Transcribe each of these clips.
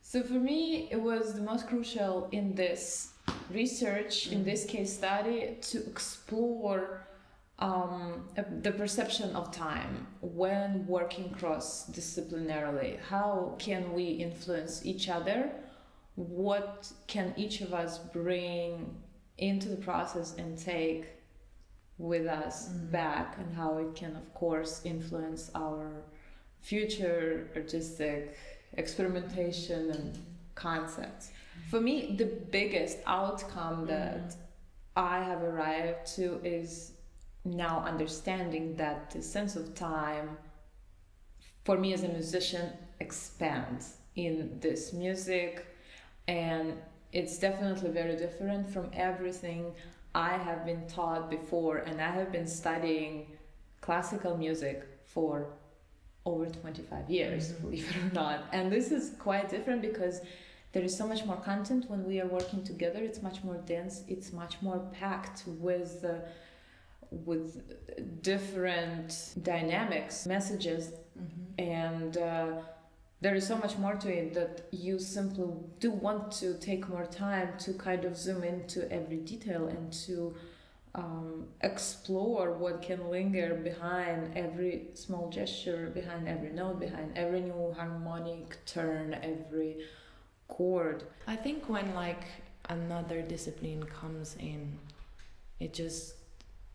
So for me, it was the most crucial in this research, in this case study, to explore the perception of time when working cross-disciplinarily. How can we influence each other? What can each of us bring into the process and take with us back, and how it can, of course, influence our future artistic experimentation and concepts. For me, the biggest outcome that I have arrived to is now understanding that the sense of time for me as a musician expands in this music, and it's definitely very different from everything I have been taught before. And I have been studying classical music for over 25 years, believe it or not. And this is quite different because there is so much more content when we are working together. It's much more dense. It's much more packed with different dynamics, messages, and there is so much more to it that you simply do want to take more time to kind of zoom into every detail and to explore what can linger behind every small gesture, behind every note, behind every new harmonic turn, every chord. I think when like another discipline comes in, it just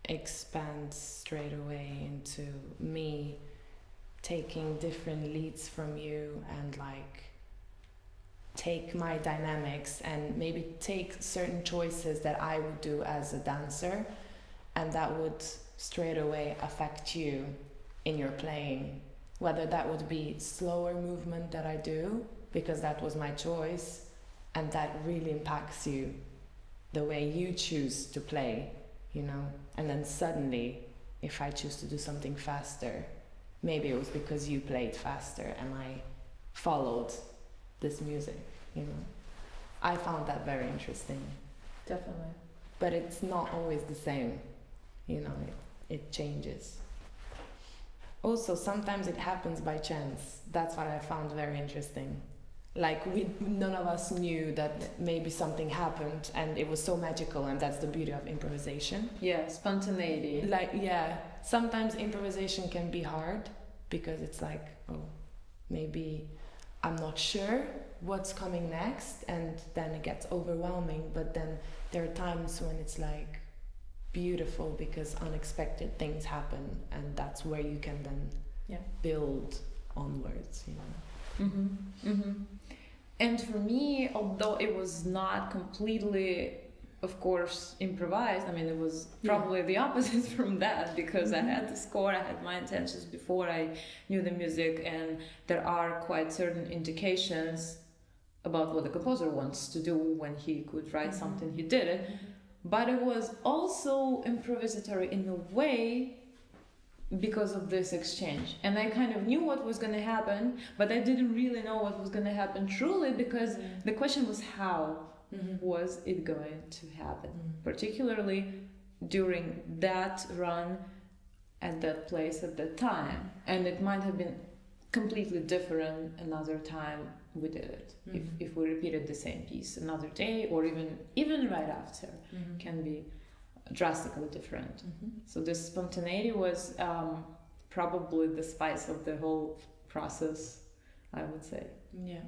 expands straight away into me taking different leads from you and like take my dynamics and maybe take certain choices that I would do as a dancer, and that would straight away affect you in your playing, whether that would be slower movement that I do because that was my choice and that really impacts you the way you choose to play, you know. And then suddenly, if I choose to do something faster, maybe it was because you played faster and I followed this music, you know. I found that very interesting. Definitely. But it's not always the same, you know, it changes. Also, sometimes it happens by chance. That's what I found very interesting. Like, none of us knew that maybe something happened and it was so magical, and that's the beauty of improvisation. Yeah, spontaneity. Like, yeah, sometimes improvisation can be hard because it's like, oh, maybe I'm not sure what's coming next, and then it gets overwhelming. But then there are times when it's like beautiful because unexpected things happen, and that's where you can then build onwards, you know. And for me, although it was not completely, of course, improvised, I mean, it was probably the opposite from that, because I had the score, I had my intentions before I knew the music, and there are quite certain indications about what the composer wants to do when he could write something, he did it. But it was also improvisatory in a way because of this exchange. And I kind of knew what was going to happen, but I didn't really know what was going to happen truly, because the question was how was it going to happen, particularly during that run at that place at that time. And it might have been completely different another time we did it. If we repeated the same piece another day, or even right after, can be drastically different. So this spontaneity was probably the spice of the whole process, I would say. Yeah.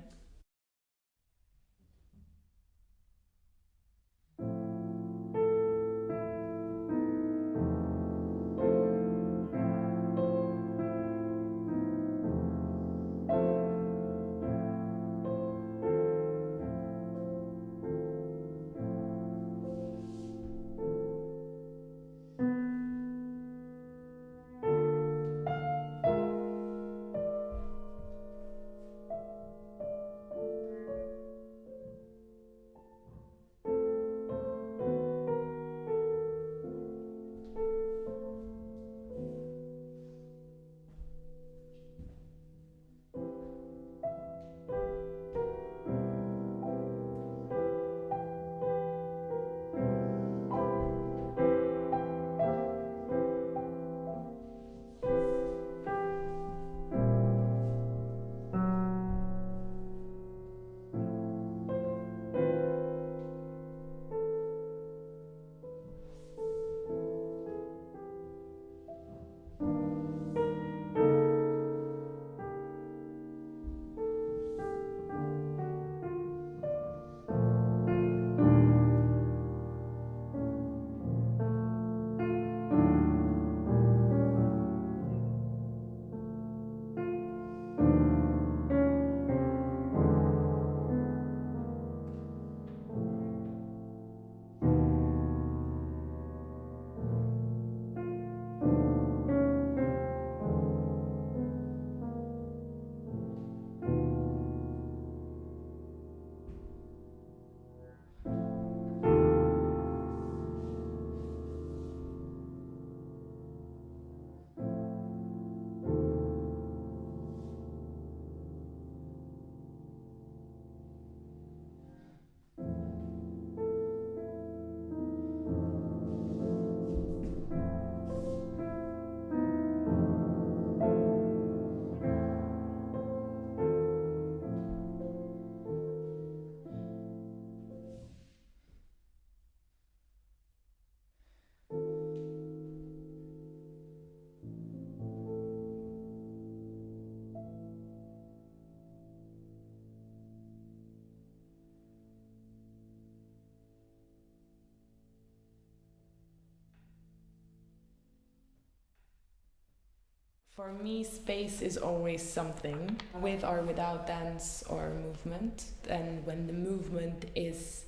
For me, space is always something, with or without dance or movement. And when the movement is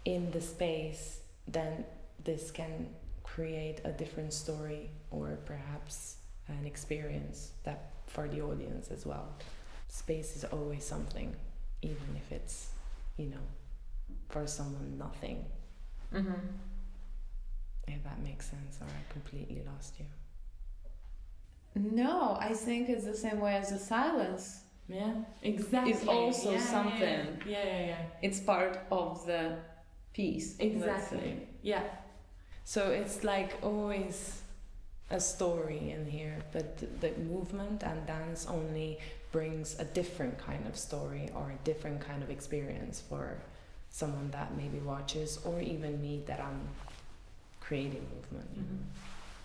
in the space, then this can create a different story, or perhaps an experience that for the audience as well. Space is always something, even if it's, you know, for someone nothing. If that makes sense, or I completely lost you. No, I think it's the same way as the silence. Yeah, exactly. It's also something. Yeah. It's part of the piece. Exactly. Yeah. So it's like always a story in here, but the movement and dance only brings a different kind of story or a different kind of experience for someone that maybe watches, or even me that I'm creating movement.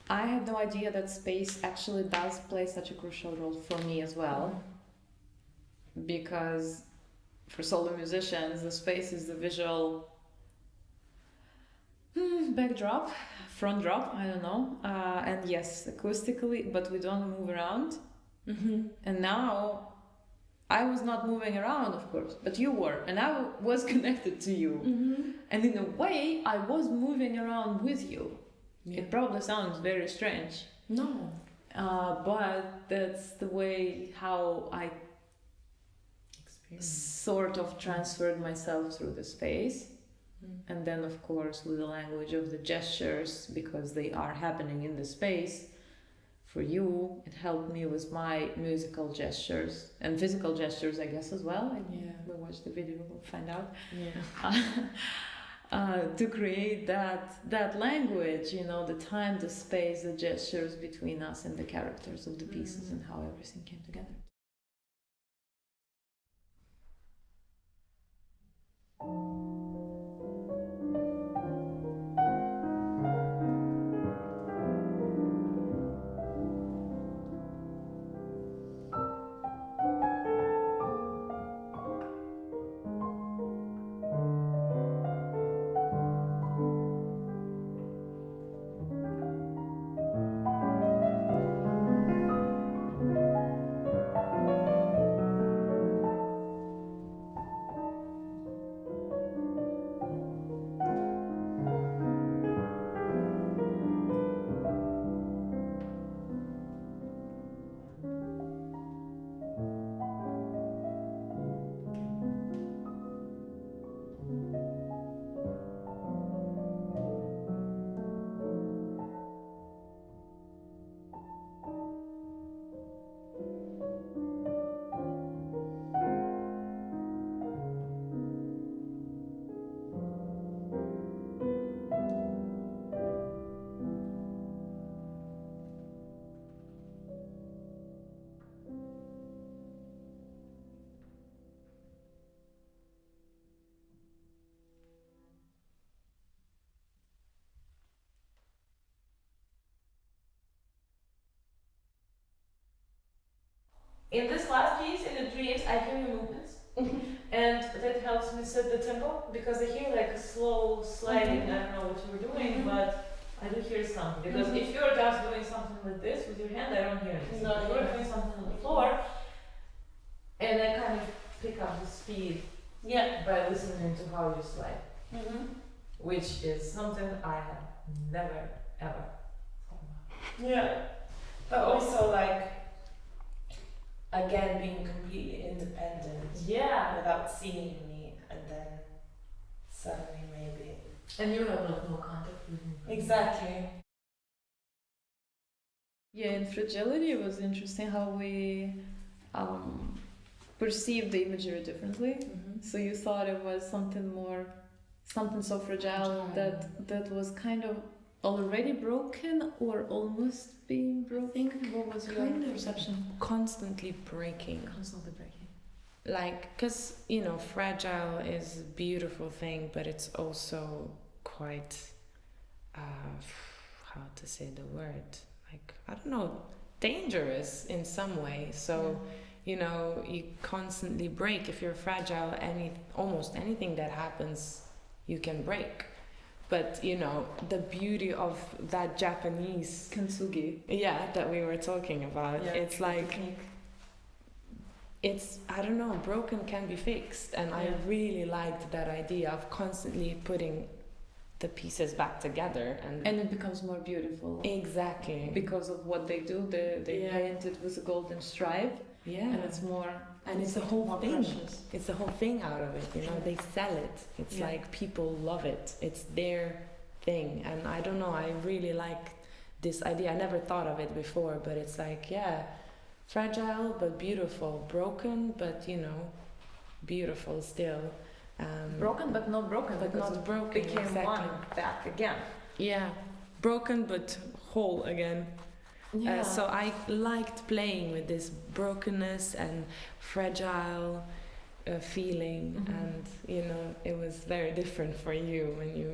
I had no idea that space actually does play such a crucial role for me as well, because for solo musicians, the space is the visual backdrop, front drop, I don't know, and yes, acoustically, but we don't move around. And now I was not moving around, of course, but you were, and I was connected to you. And in a way, I was moving around with you. Yeah. It probably sounds very strange. No. But that's the way how I sort of transferred myself through the space. And then, of course, with the language of the gestures, because they are happening in the space. For you, it helped me with my musical gestures and physical gestures, I guess, as well. And we watch the video, we'll find out. To create that language, you know, the time, the space, the gestures between us and the characters of the pieces and how everything came together. In this last piece, in the dreams, I hear your movements, and that helps me set the tempo, because I hear like a slow sliding. I don't know what you were doing, but I do hear something. Because if you're just doing something like this with your hand, I don't hear anything. No, if you're doing something on the floor, and I kind of pick up the speed by listening to how you slide, which is something I have never ever thought about. Yeah, but also like, again, being completely independent without seeing me, and then suddenly maybe. And you have like no contact with me. Exactly. Yeah, in Fragility, it was interesting how we perceived the imagery differently. So you thought it was something so fragile that was kind of already broken or almost being broken. What was your perception? Constantly breaking. Like, because, you know, fragile is a beautiful thing, but it's also quite, how to say the word, like, I don't know, dangerous in some way. So, you know, you constantly break. If you're fragile, almost anything that happens, you can break. But, you know, the beauty of that Japanese kintsugi, that we were talking about, it's like, it's, I don't know, broken can be fixed. And I really liked that idea of constantly putting the pieces back together. And it becomes more beautiful. Exactly. Because of what they do, they paint it with a golden stripe. Yeah. and it's more. And it's the whole more thing. precious. It's the whole thing out of it, you know. They sell it. It's Yeah. like people love it. It's their thing. And I don't know, I really like this idea. I never thought of it before, but it's like, yeah, fragile but beautiful, broken but, you know, beautiful still. Broken but not broken, But because not it broken, became exactly. one back again. Yeah, broken but whole again. So I liked playing with this brokenness and fragile feeling, Mhm. and you know, it was very different for you when you,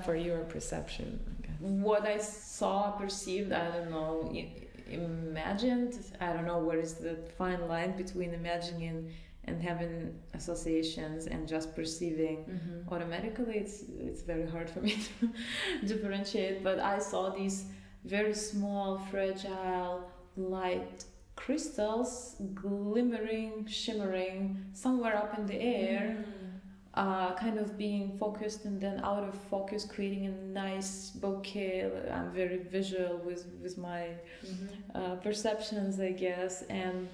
for your perception, I guess. What I saw, perceived, I don't know, imagined, I don't know where is the fine line between imagining and having associations and just perceiving Mm-hmm. automatically. It's very hard for me to differentiate, but I saw these very small, fragile, light crystals glimmering, shimmering somewhere up in the air, kind of being focused and then out of focus, creating a nice bouquet. I'm very visual with my perceptions, I guess, and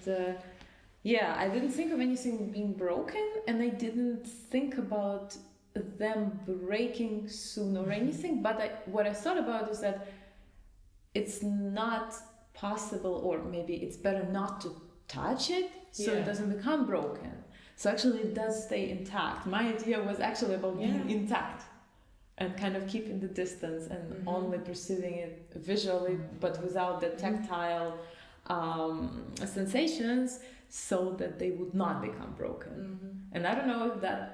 I didn't think of anything being broken, and I didn't think about them breaking soon or anything, but what I thought about is that it's not possible, or maybe it's better not to touch it so it doesn't become broken. So actually it does stay intact. My idea was actually about being intact and kind of keeping the distance and only perceiving it visually, but without the tactile sensations, so that they would not become broken. And I don't know if that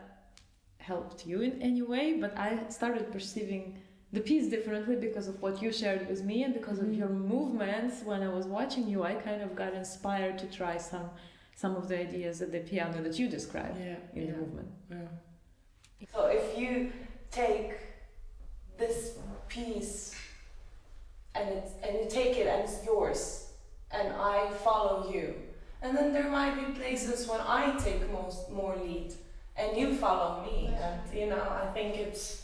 helped you in any way, but I started perceiving the piece differently because of what you shared with me, and because of your movements. When I was watching you, I kind of got inspired to try some of the ideas at the piano that you described in the movement. So if you take this piece and you take it and it's yours, and I follow you, and then there might be places when I take more lead and you follow me, and you know, I think it's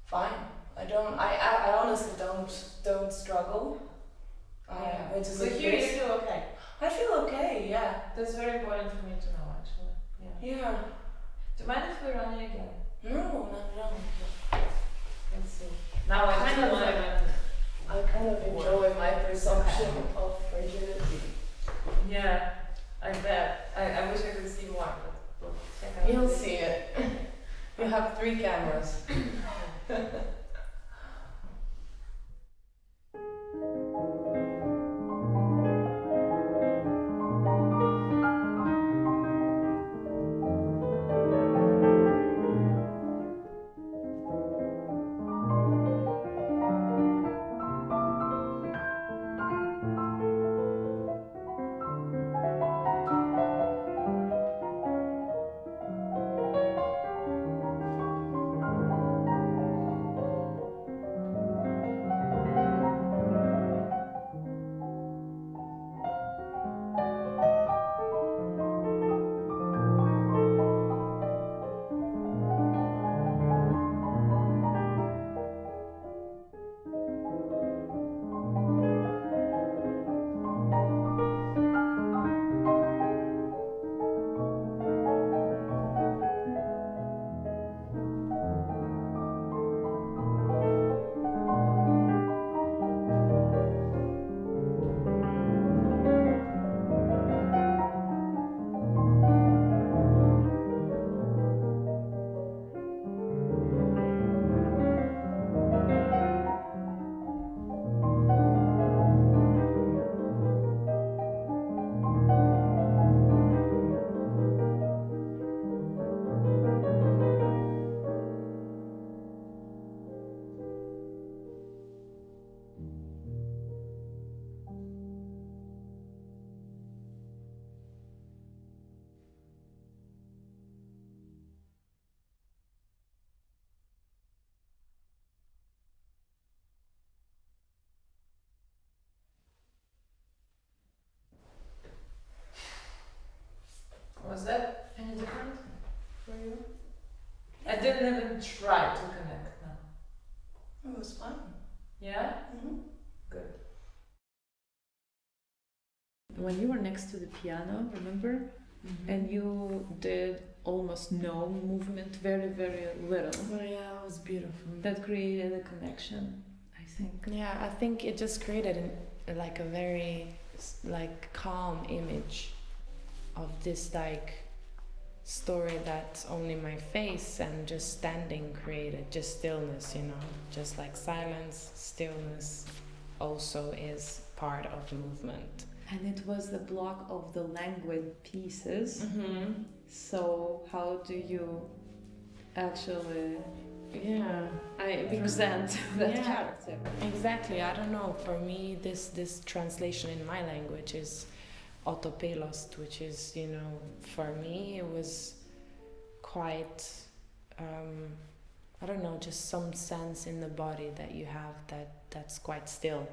fine. I honestly don't struggle. Which is So here you feel okay. I feel okay, yeah. That's very important for me to know, actually. Yeah. Do you mind if we run it again? No, not at all. Let's see. Now I kind of I kind of enjoy my perception of fragility. Yeah, I bet. I wish I could see more, but we'll check out. You'll see it. You have 3 cameras. Was that any different for you? I didn't even try to connect now. It was fun. Yeah? Mm-hmm. Good. when you were next to the piano, remember? And you did almost no movement, very, very little. Oh yeah, it was beautiful. That created a connection, I think. Yeah, I think it just created like a very like calm image of this like story that's only my face and just standing created, just stillness, you know, just like silence, stillness also is part of the movement. And it was the block of the languid pieces. So how do you actually present that character? Exactly. I don't know. For me, this translation in my language is autopelost, which is, you know, for me it was quite I don't know, just some sense in the body that you have that's quite still.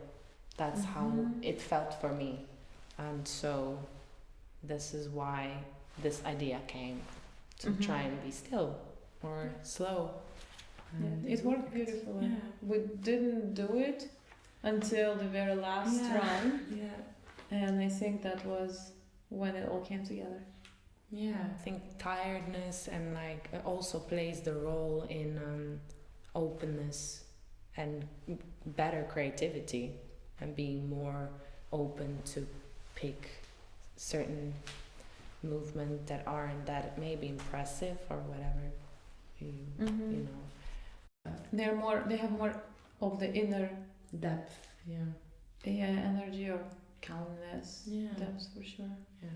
That's how it felt for me. And so this is why this idea came, to try and be still or slow. Yeah, it worked beautifully. Yeah. We didn't do it until the very last run, and I think that was when it all came together. Yeah, I think tiredness and like also plays the role in openness and better creativity and being more open to pick certain movement that aren't that maybe impressive or whatever you know. They have more of the inner Depth. energy or calmness. Yeah. Depth for sure. Yeah.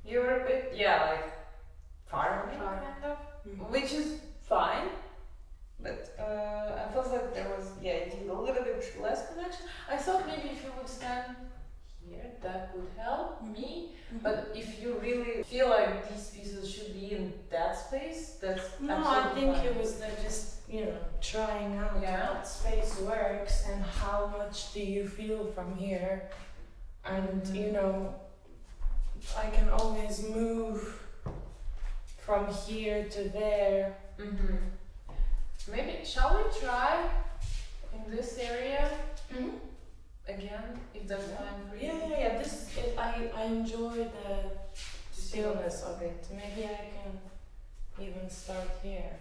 You're a bit, like far away, kind of, which is fine. But I felt like there was, indeed a little bit less connection. I thought maybe if you would stand here, that would help me. But if you really feel like these pieces should be in that space, that's No, I absolutely think fine. it was just, you know, trying out Yeah. what space works and how much do you feel from here. And, you know, I can always move from here to there. Maybe, shall we try in this area again, if that's fine for you? Yeah. I enjoy the stillness of it. Maybe I can even start here.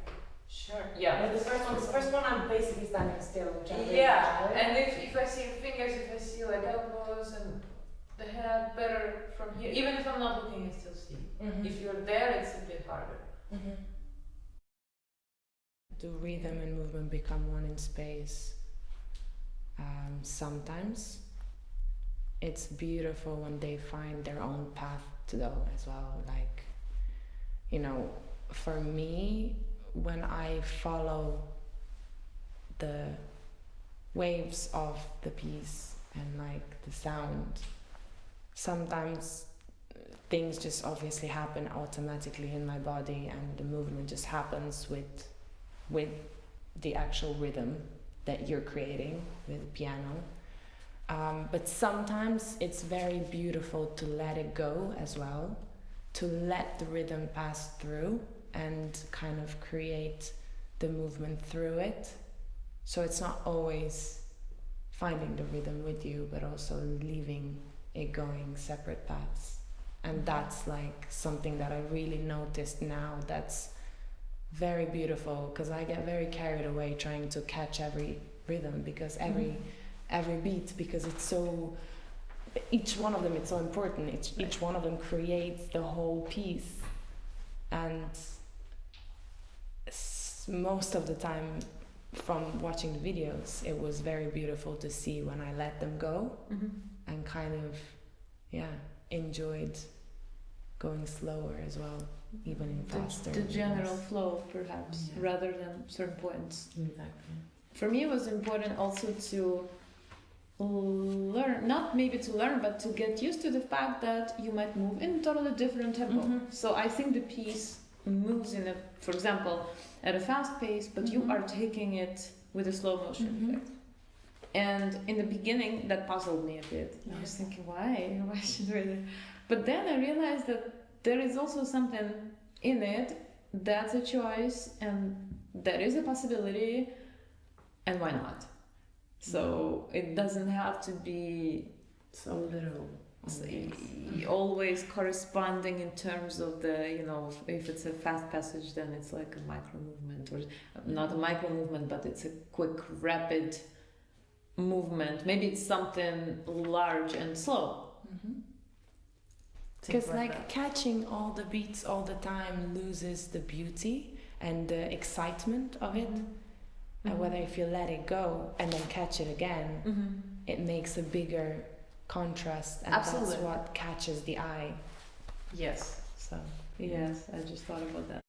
Sure. Yeah. But the first one I'm basically standing still, which I really Yeah, enjoy. and if I see fingers, if I see like elbows and the head better from here. Even if I'm not looking, you still see. If you're there, it's a bit harder. Do rhythm and movement become one in space? Sometimes. It's beautiful when they find their own path to go as well. Like, you know, for me, when I follow the waves of the piece and like the sound, sometimes things just obviously happen automatically in my body, and the movement just happens with the actual rhythm that you're creating with the piano. But sometimes it's very beautiful to let it go as well, to let the rhythm pass through and kind of create the movement through it. So it's not always finding the rhythm with you, but also leaving it going separate paths. And that's like something that I really noticed now that's very beautiful, because I get very carried away trying to catch every rhythm, because every beat, because it's so, each one of them, it's so important. Each one of them creates the whole piece, and most of the time from watching the videos, it was very beautiful to see when I let them go and kind of enjoyed going slower as well, even in faster. The general flow, perhaps, rather than certain points. Exactly. For me, it was important also to learn, not maybe to learn, but to get used to the fact that you might move in totally different tempo. So I think the piece moves in a, for example, at a fast pace, but you are taking it with a slow motion effect. And in the beginning, that puzzled me a bit. I was thinking, why should we? But then I realized that there is also something in it that's a choice, and that is a possibility, and why not? So it doesn't have to be so literal. Always corresponding in terms of the, you know, if it's a fast passage, then it's like a micro movement, or not a micro movement, but it's a quick, rapid movement. Maybe it's something large and slow. Because like catching all the beats all the time loses the beauty and the excitement of it. And whether if you let it go and then catch it again, it makes a bigger contrast, and Absolutely. that's what catches the eye. Yes. So Yes, I just thought about that.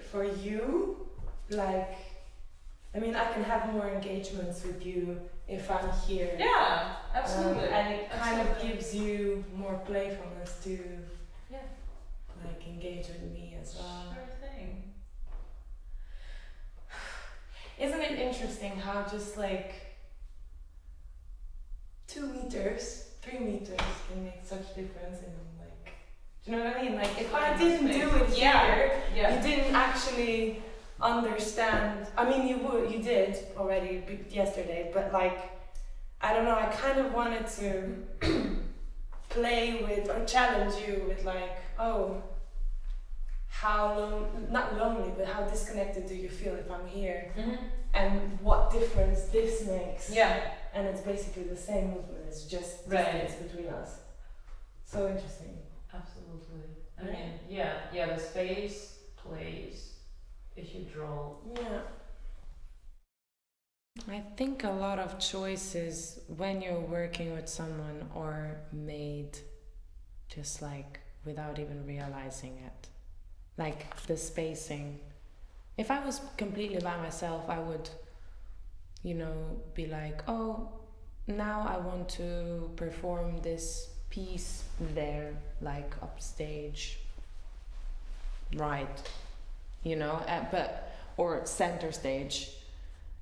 for you, like, I mean, I can have more engagements with you if I'm here. Yeah, absolutely. And it kind of Absolutely. gives you more playfulness to Yeah. like engage with me as well. Sure thing. Isn't it interesting how just like 2 meters, 3 meters can make such difference in like, do you know what I mean? Like if I didn't do it here, Yeah. you didn't actually understand. I mean, you did already yesterday, but like, I don't know. I kind of wanted to play with or challenge you with like, oh, how not lonely, but how disconnected do you feel if I'm here, and what difference this makes? Yeah. And it's basically the same movement. It's just Right. distance between us. So interesting. Absolutely. I Yeah. mean, yeah, the space plays a huge role. Yeah. I think a lot of choices when you're working with someone are made just like without even realizing it. Like the spacing. If I was completely by myself, I would, be like, oh, now I want to perform this piece there, like upstage, right, or center stage.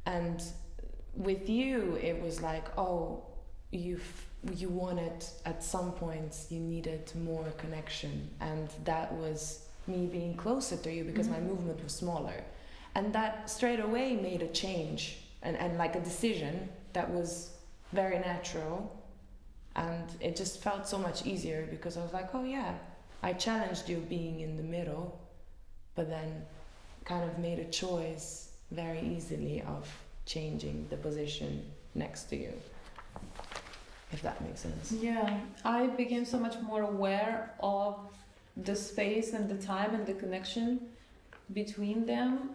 And with you, it was like, oh, you wanted, at some points, you needed more connection. And that was me being closer to you because my movement was smaller. And that straight away made a change and like a decision that was very natural. And it just felt so much easier because I was like, oh yeah, I challenged you being in the middle, but then kind of made a choice very easily of changing the position next to you, if that makes sense. Yeah, I became so much more aware of the space and the time and the connection between them,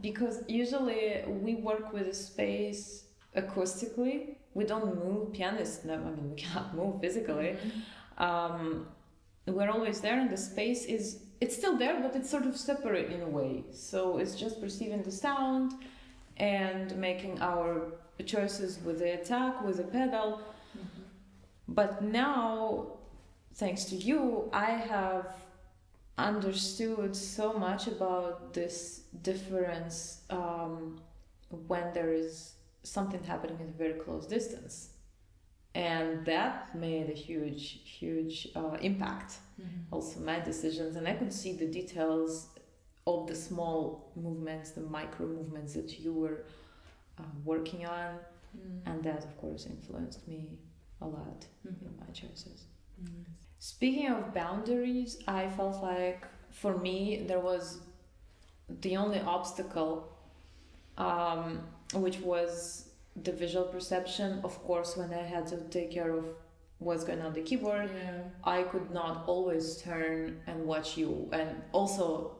because usually we work with a space acoustically. We don't move. Pianists, no, I mean, we cannot move physically. We're always there, and the space it's still there, but it's sort of separate in a way. So it's just perceiving the sound and making our choices with the attack, with the pedal. But now, thanks to you, I have understood so much about this difference when there is something happening at a very close distance. And that made a huge impact. Also my decisions, and I could see the details of the small movements, the micro movements that you were working on, and that of course influenced me a lot in my choices. Speaking of boundaries, I felt like for me there was the only obstacle, which was the visual perception. Of course, when I had to take care of what's going on the keyboard, I could not always turn and watch you. And also,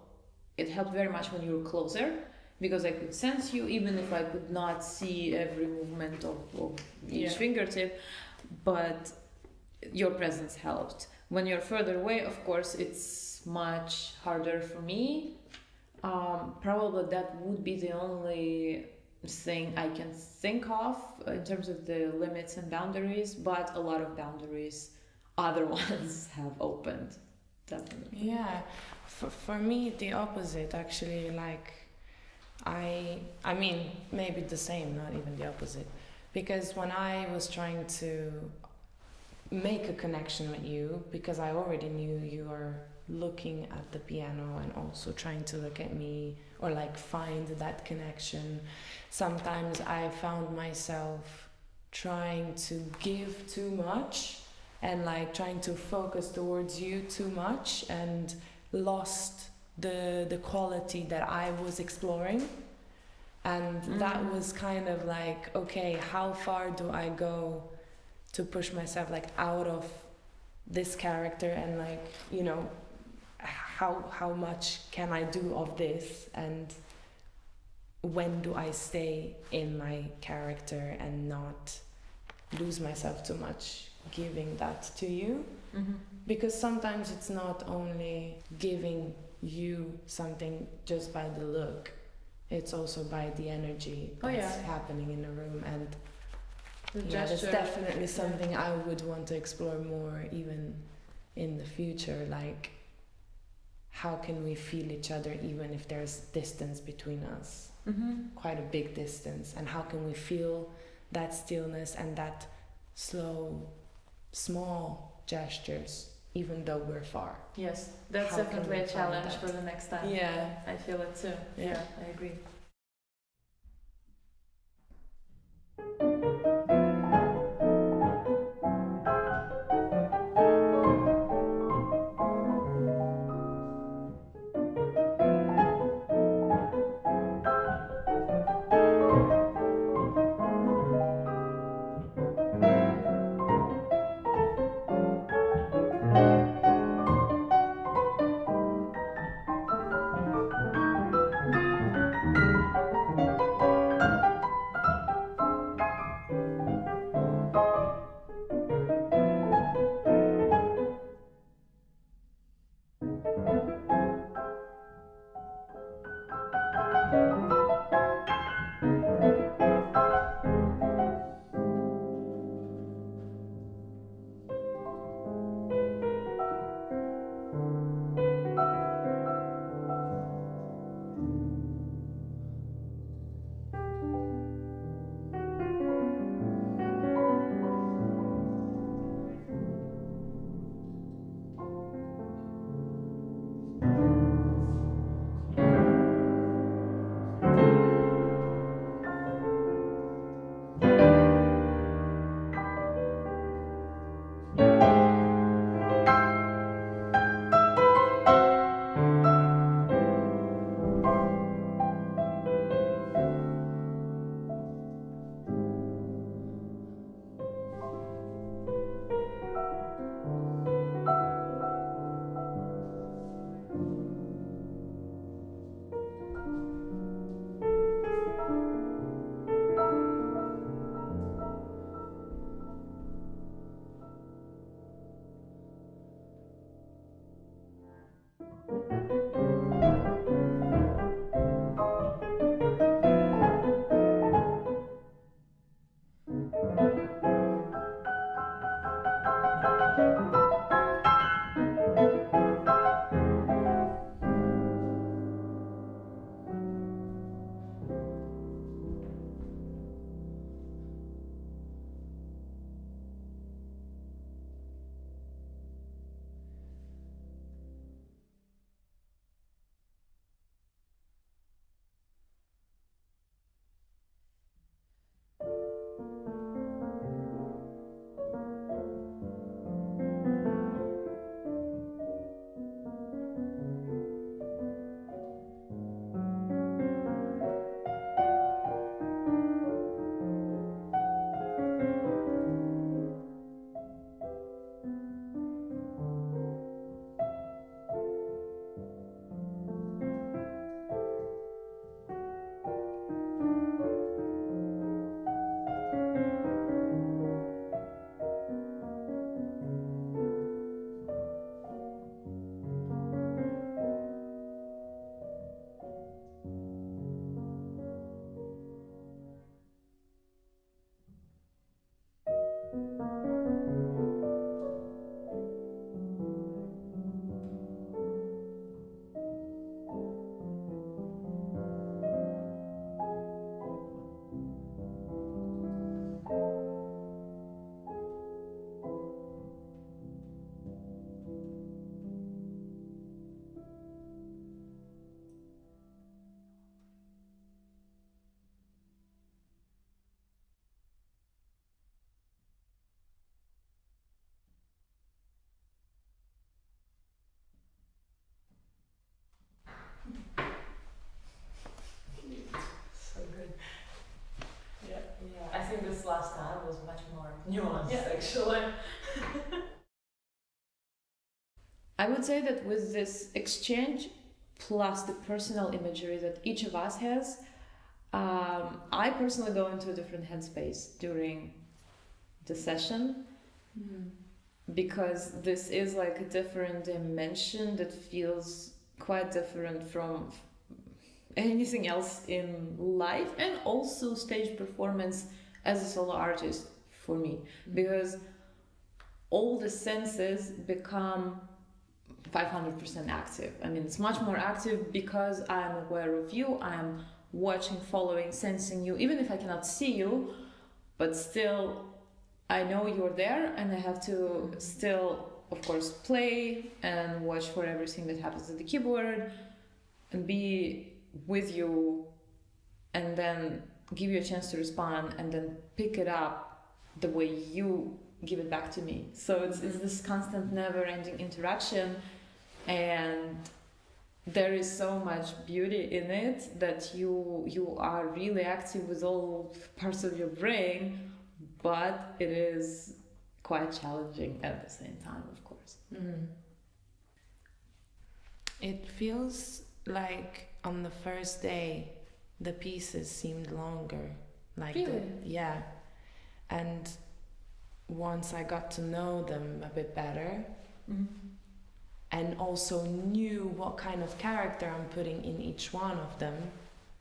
it helped very much when you were closer, because I could sense you, even if I could not see every movement of each fingertip. But your presence helped. When you're further away, of course, it's much harder for me. Probably that would be the only thing I can think of in terms of the limits and boundaries, but a lot of boundaries, other ones have opened, definitely. Yeah, for me the opposite actually. Like I mean maybe the same, not even the opposite, because when I was trying to make a connection with you, because I already knew you were looking at the piano and also trying to look at me, or like find that connection, sometimes I found myself trying to give too much and like trying to focus towards you too much, and lost the quality that I was exploring. And that was kind of like, okay, how far do I go to push myself like out of this character, and like, how much can I do of this, and when do I stay in my character and not lose myself too much giving that to you. Because sometimes it's not only giving you something just by the look. It's also by the energy Oh, that's yeah. happening in the room, and The yeah, that's gesture. definitely something I would want to explore more even in the future. Like, how can we feel each other even if there's distance between us, Mm-hmm. quite a big distance, and how can we feel that stillness and that slow, small gestures even though we're far. Yes, that's How can definitely we a find challenge that? for the next time. Yeah. I feel it too. Yeah. Yeah, I agree. So good. Yeah. I think this last time was much more nuanced, actually. I would say that with this exchange plus the personal imagery that each of us has, I personally go into a different headspace during the session because this is like a different dimension that feels quite different from anything else in life, and also stage performance as a solo artist for me, because all the senses become 500% active. I mean, it's much more active because I'm aware of you, I'm watching, following, sensing you, even if I cannot see you, but still I know you're there, and I have to still, of course, play and watch for everything that happens at the keyboard and be with you, and then give you a chance to respond, and then pick it up the way you give it back to me. So it's this constant never-ending interaction, and there is so much beauty in it that you are really active with all parts of your brain, but it is quite challenging at the same time, of course. It feels like on the first day the pieces seemed longer. Like Really? Yeah. And once I got to know them a bit better, and also knew what kind of character I'm putting in each one of them,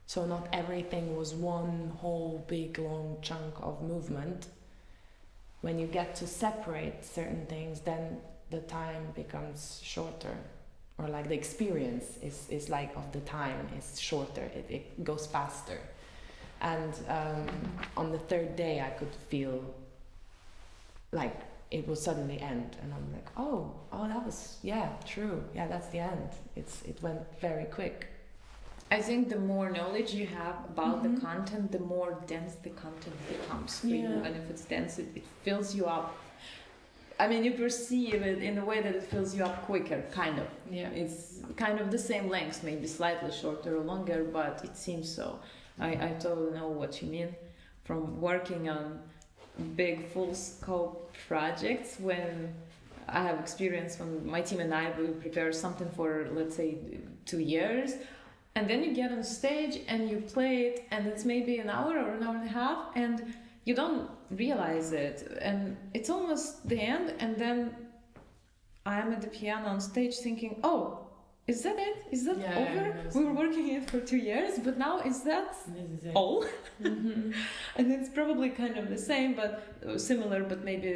so not everything was one whole big long chunk of movement. When you get to separate certain things, then the time becomes shorter, or like the experience is like of the time is shorter, it goes faster. And on the third day I could feel like it will suddenly end, and I'm like, oh that was, yeah, true, yeah, that's the end. It went very quick. I think the more knowledge you have about the content, the more dense the content becomes for you. And if it's dense, it fills you up. I mean, you perceive it in a way that it fills you up quicker, kind of. Yeah. It's kind of the same length, maybe slightly shorter or longer, but it seems so. I totally know what you mean. From working on big full scope projects, when I have experience, when my team and I will prepare something for, let's say, 2 years, and then you get on stage and you play it, and it's maybe an hour or an hour and a half, and you don't realize it, and it's almost the end, and then I am at the piano on stage thinking, oh, is that it? Is that over? We were working it for 2 years, but now is that all? And it's probably kind of the same, but similar, but maybe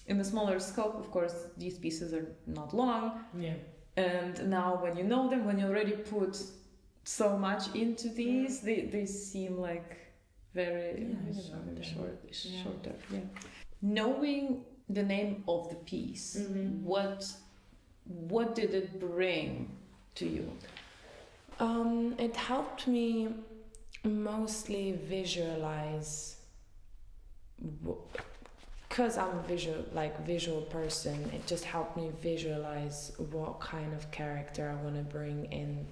in a smaller scope. Of course, these pieces are not long. Yeah. And now when you know them, when you already put so much into these, they seem like very shorter. Yeah. Knowing the name of the piece, what did it bring to you? It helped me mostly visualize, because I'm a visual person. It just helped me visualize what kind of character I want to bring in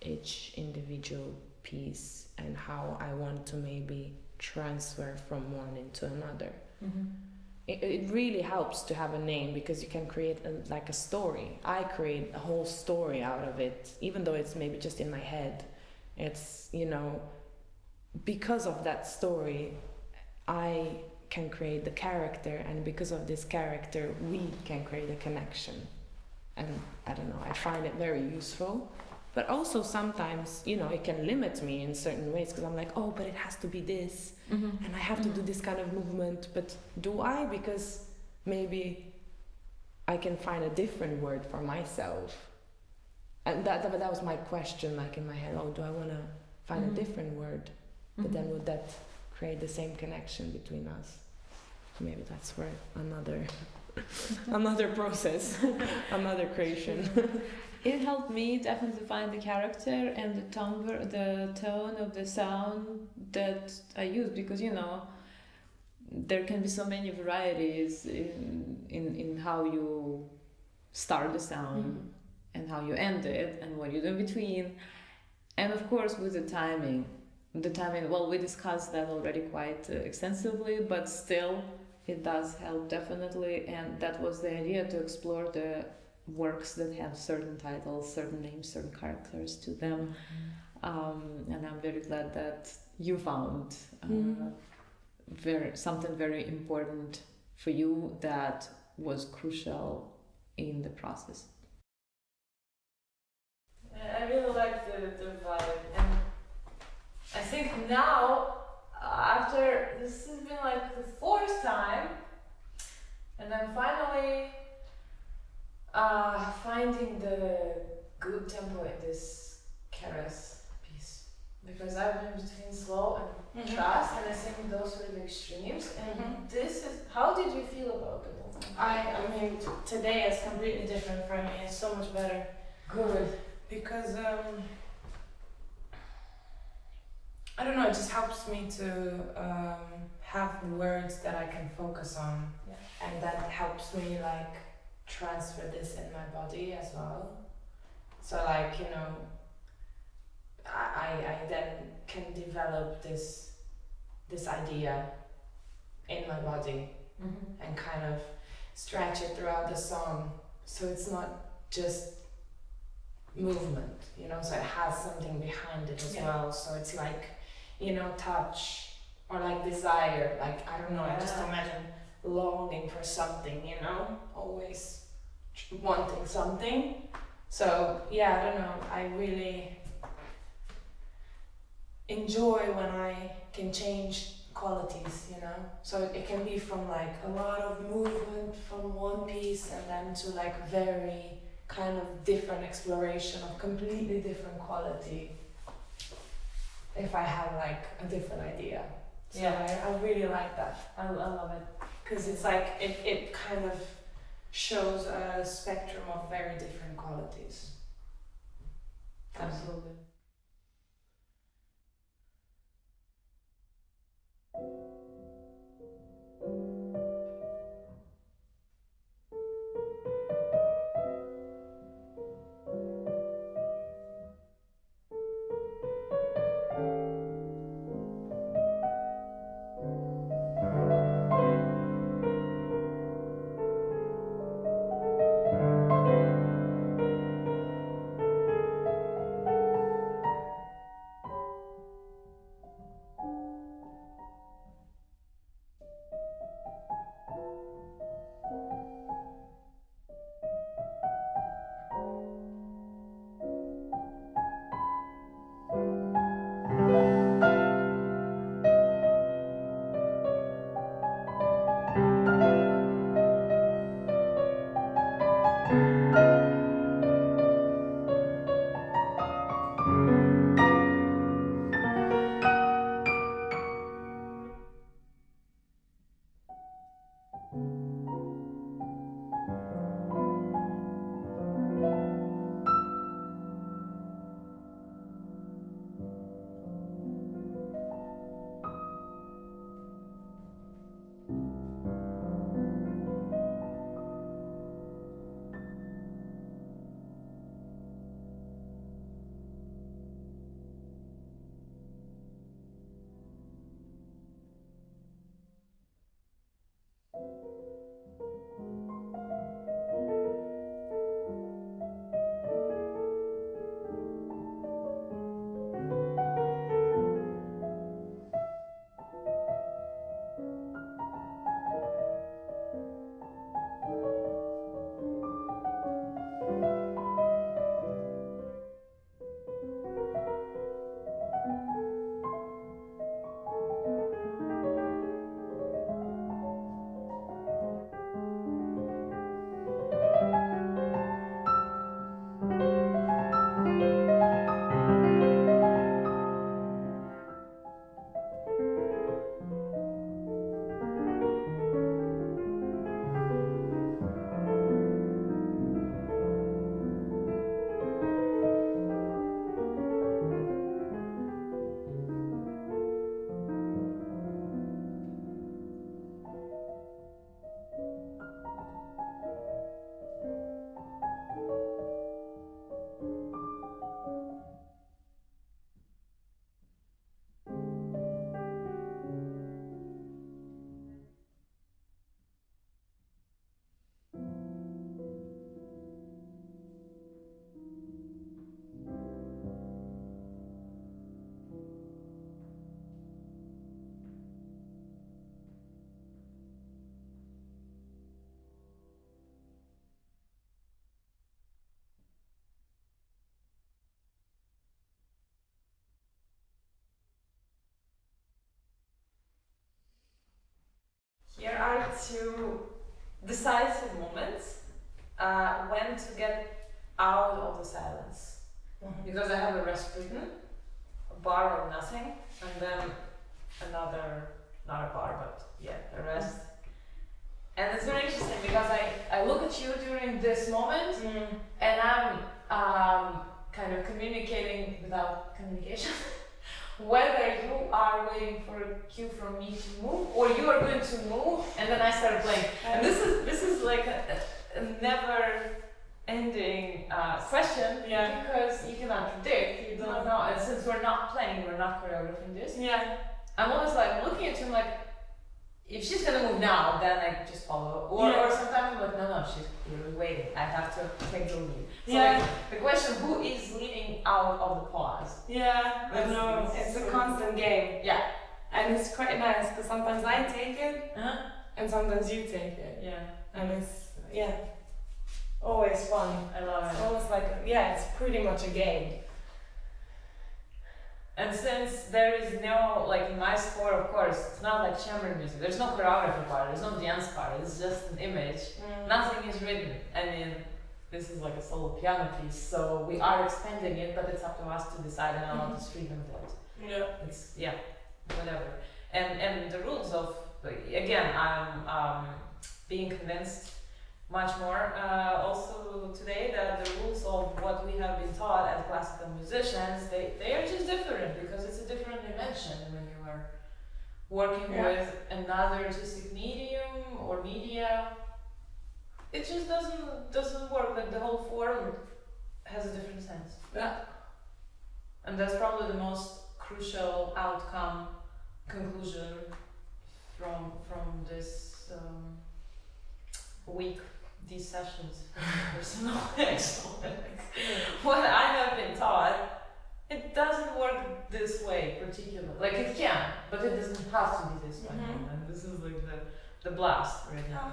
each individual piece, and how I want to maybe transfer from one into another. It really helps to have a name, because you can create a story. I create a whole story out of it, even though it's maybe just in my head. It's, because of that story, I can create the character, and because of this character, we can create a connection. And I don't know, I find it very useful. But also sometimes, it can limit me in certain ways, because I'm like, oh, but it has to be this, and I have to do this kind of movement. But do I? Because maybe I can find a different word for myself. And that was my question, like in my head, oh, do I want to find a different word? But then would that create the same connection between us? Maybe that's for another process, another creation. It helped me definitely find the character and the tone of the sound that I use, because there can be so many varieties in how you start the sound and how you end it and what you do in between, and of course with the timing. Well, we discussed that already quite extensively, but still it does help definitely, and that was the idea, to explore the works that have certain titles, certain names, certain characters to them. And I'm very glad that you found something very important for you that was crucial in the process. I really like the vibe, and I think now, after this has been like the fourth time, and I'm finally finding the good tempo in this Keras piece, because I've been between slow and fast, and I think those were the extremes. And this is, how did you feel about the movement? I mean, today is completely different for me. It's so much better. Good. Because I don't know, it just helps me to have words that I can focus on, and that helps me like transfer this in my body as well. So like, you know, I then can develop this idea in my body and kind of stretch it throughout the song, so it's not just movement, you know, so it has something behind it as well. So it's like, you know, touch or like desire, like I don't know, I just imagine longing for something, you know, always wanting something. So yeah, I don't know, I really enjoy when I can change qualities, you know, so it can be from like a lot of movement from one piece and then to like very kind of different exploration of completely different quality if I have like a different idea. So I really like that. I love it. Because it's like, it kind of shows a spectrum of very different qualities. Absolutely. to decisive moments when to get out of the silence. Because I have a rest written, a bar or nothing, and then another, not a bar, but yeah, a rest. And it's very interesting because I look at you during this moment and I'm kind of communicating without communication. Whether you are waiting for a cue from me to move or you are going to move and then I start playing. And this is like a never ending question because you cannot predict, you don't know. And since we're not playing, we're not choreographing this. Yeah. I'm always like looking at you like, if she's gonna move now, then I just follow. Or sometimes I'm like, no, she's clearly waiting. I have to take the lead. So like, the question, who is leading out of the pause? Yeah, I know. It's a constant game. Yeah. And it's quite nice because sometimes I take it and sometimes you take it. Yeah. And it's, always fun. I love It's it. almost like, it's pretty much a game. And since there is no, like in my score, of course, it's not like chamber music. There's no choreography part, there's no dance part, it's just an image. Nothing is written. I mean, this is like a solo piano piece, so we are expanding it, but it's up to us to decide and allow this freedom that it's, whatever. And the rules of, again, I'm being convinced much more also today that the rules of what we have been taught as classical musicians, they are just different because it's a different dimension when you are working with another artistic medium or media. It just doesn't work. Like the whole form has a different sense. Yeah. And that's probably the most crucial outcome, conclusion from this week. These sessions for personal excellence. What I have been taught, it doesn't work this way particularly. Like it can, but it doesn't have to be this way. And this is like the blast right now.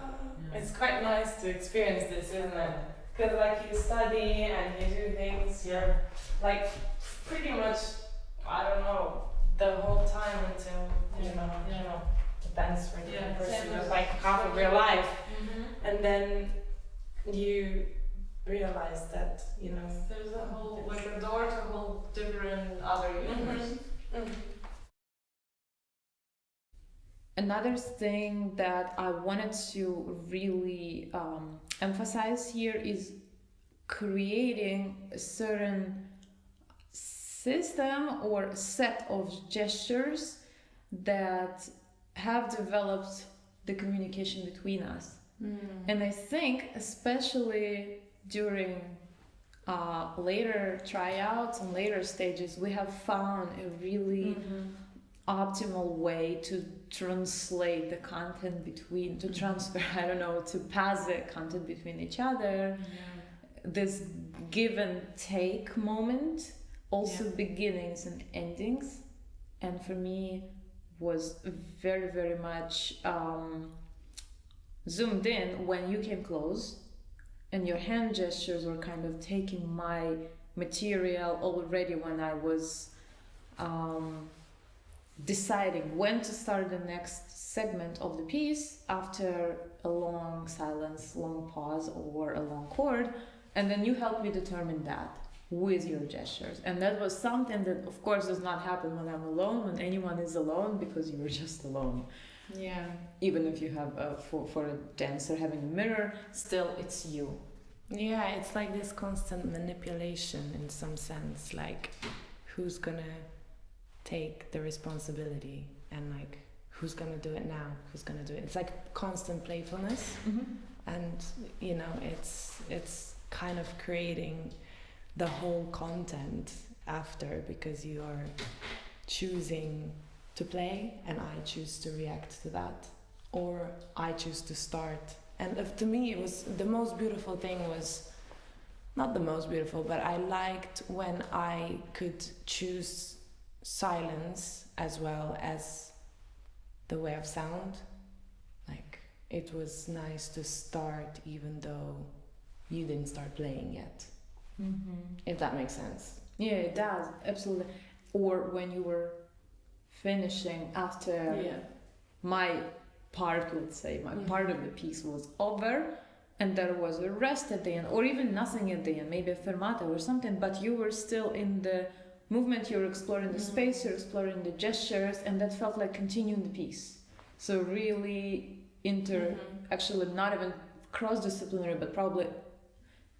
It's quite nice to experience this, isn't it? Because like you study and you do things, like pretty much, I don't know, the whole time until you know, depends for the person, but like half of your life, and then you realize that there's a whole like a door to a whole different other universe. Another thing that I wanted to really emphasize here is creating a certain system or set of gestures that have developed the communication between us. And I think especially during later tryouts and later stages, we have found a really optimal way to translate the content between, to transfer, to pass the content between each other. This give and take moment, also beginnings and endings, and for me was very, very much zoomed in when you came close and your hand gestures were kind of taking my material already when I was deciding when to start the next segment of the piece after a long silence, long pause, or a long chord, and then you helped me determine that with your gestures. And that was something that of course does not happen when I'm alone, when anyone is alone, because you're just alone. Even if you have for a dancer having a mirror, still it's you. It's like this constant manipulation in some sense, like who's gonna take the responsibility and like who's gonna do it now, who's gonna do it. It's like constant playfulness. And it's kind of creating the whole content after, because you are choosing to play and I choose to react to that, or I choose to start. And to me it was the most beautiful thing, was not the most beautiful, but I liked when I could choose silence as well as the way of sound. Like it was nice to start even though you didn't start playing yet. If that makes sense. Yeah, it does, absolutely. Or when you were finishing after my part, let's say, my part of the piece was over, and there was a rest at the end, or even nothing at the end, maybe a fermata or something, but you were still in the movement, you're exploring the space, you're exploring the gestures, and that felt like continuing the piece. So really actually not even cross-disciplinary, but probably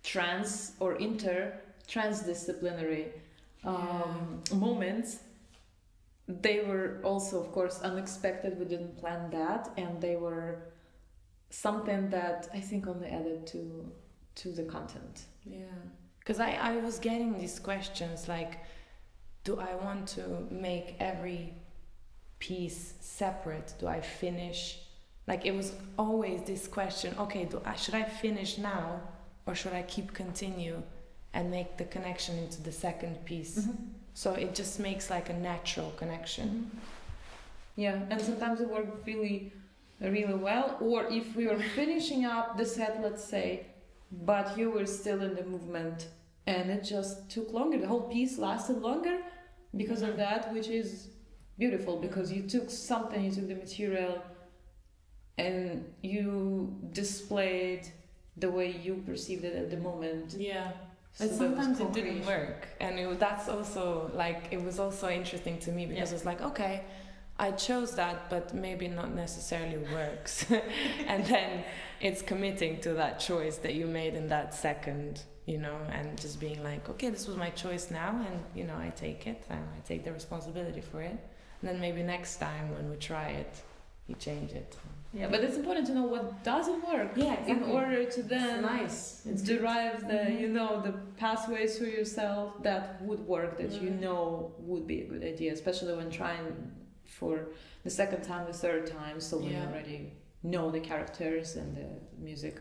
transdisciplinary moments. They were also, of course, unexpected. We didn't plan that, and they were something that I think only added to the content. Yeah, because I was getting these questions like, do I want to make every piece separate? Do I finish? Like, it was always this question, okay, should I finish now, or should I continue and make the connection into the second piece? So it just makes like a natural connection. Yeah, and sometimes it worked really, really well. Or if we were finishing up the set, let's say, but you were still in the movement, and it just took longer. The whole piece lasted longer because of that, which is beautiful, because you took the material, and you displayed the way you perceived it at the moment. Yeah. So But sometimes it didn't work, and that's also like, it was also interesting to me, because it's like, okay, I chose that, but maybe not necessarily works. And then it's committing to that choice that you made in that second, and just being like, okay, this was my choice now, and I take it, and I take the responsibility for it. And then maybe next time when we try it, you change it. Yeah, but it's important to know what doesn't work. Yeah, exactly. In order to then It's derive the pathways for yourself that would work, that would be a good idea, especially when trying for the second time, the third time, so when you already know the characters and the music.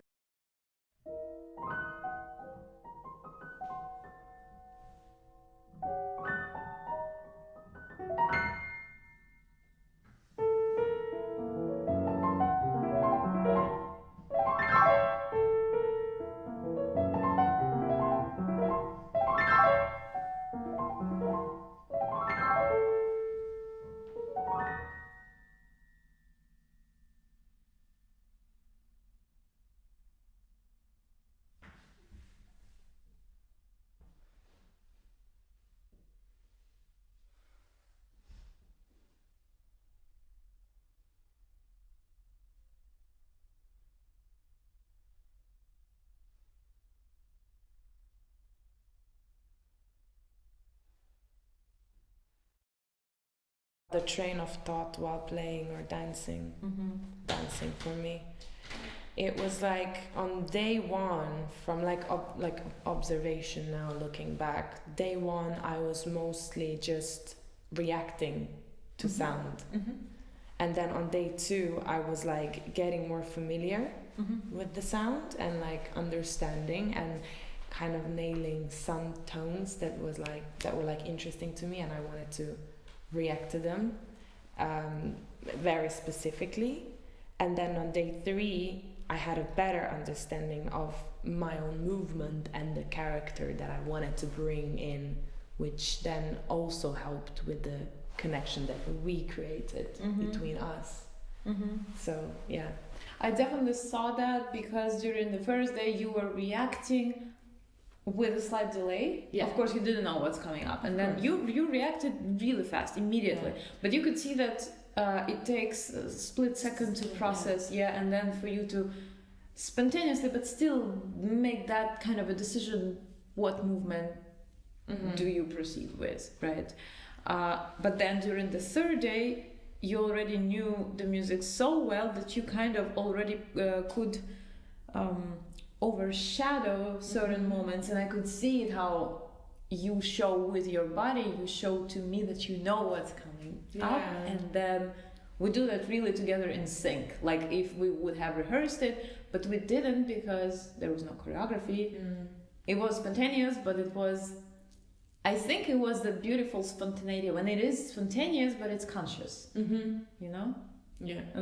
The train of thought while playing or dancing. Dancing for me, it was like on day one, from like observation now, looking back, day one I was mostly just reacting to sound. And then on day two I was like getting more familiar with the sound, and like understanding and kind of nailing some tones that were like interesting to me, and I wanted to react to them very specifically. And then on day three I had a better understanding of my own movement and the character that I wanted to bring in, which then also helped with the connection that we created between us. So yeah, I definitely saw that, because during the first day you were reacting with a slight delay. Of course you didn't know what's coming up, and then you reacted really fast, immediately, but you could see that it takes a split second to process, and then for you to spontaneously but still make that kind of a decision, what movement do you proceed with, right? But then during the third day you already knew the music so well that you kind of already could overshadow certain moments, and I could see it how you show with your body, you show to me that you know what's coming up, and then we do that really together in sync, like if we would have rehearsed it, but we didn't because there was no choreography. It was spontaneous, but I think it was the beautiful spontaneity when it is spontaneous but it's conscious. And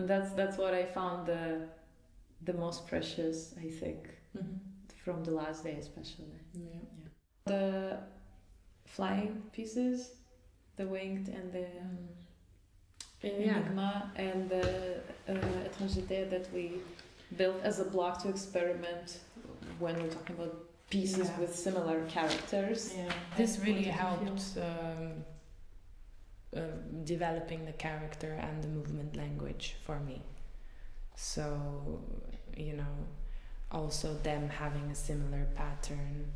that's what I found the most precious, I think, from the last day especially. The flying pieces, the winged and the Enigma and the Étrangeté that we built as a block to experiment when we're talking about pieces with similar characters. Yeah. This really helped developing the character and the movement language for me. So, you know, also them having a similar pattern,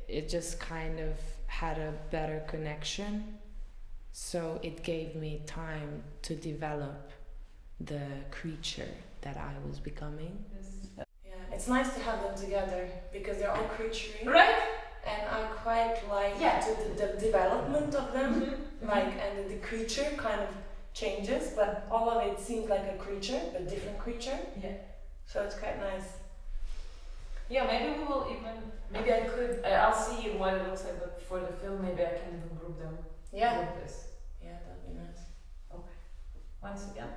it just kind of had a better connection. So it gave me time to develop the creature that I was becoming. Yeah, it's nice to have them together because they're all creaturey. Right? And I quite like the development of them. Like, and the creature kind of changes, but all of it seems like a creature, a different creature. Yeah. So it's quite nice. Yeah, maybe we will even. Maybe I could. I'll see what it looks like, but for the film, maybe I can even group them Yeah. with this. Yeah, that'd be nice. Once again.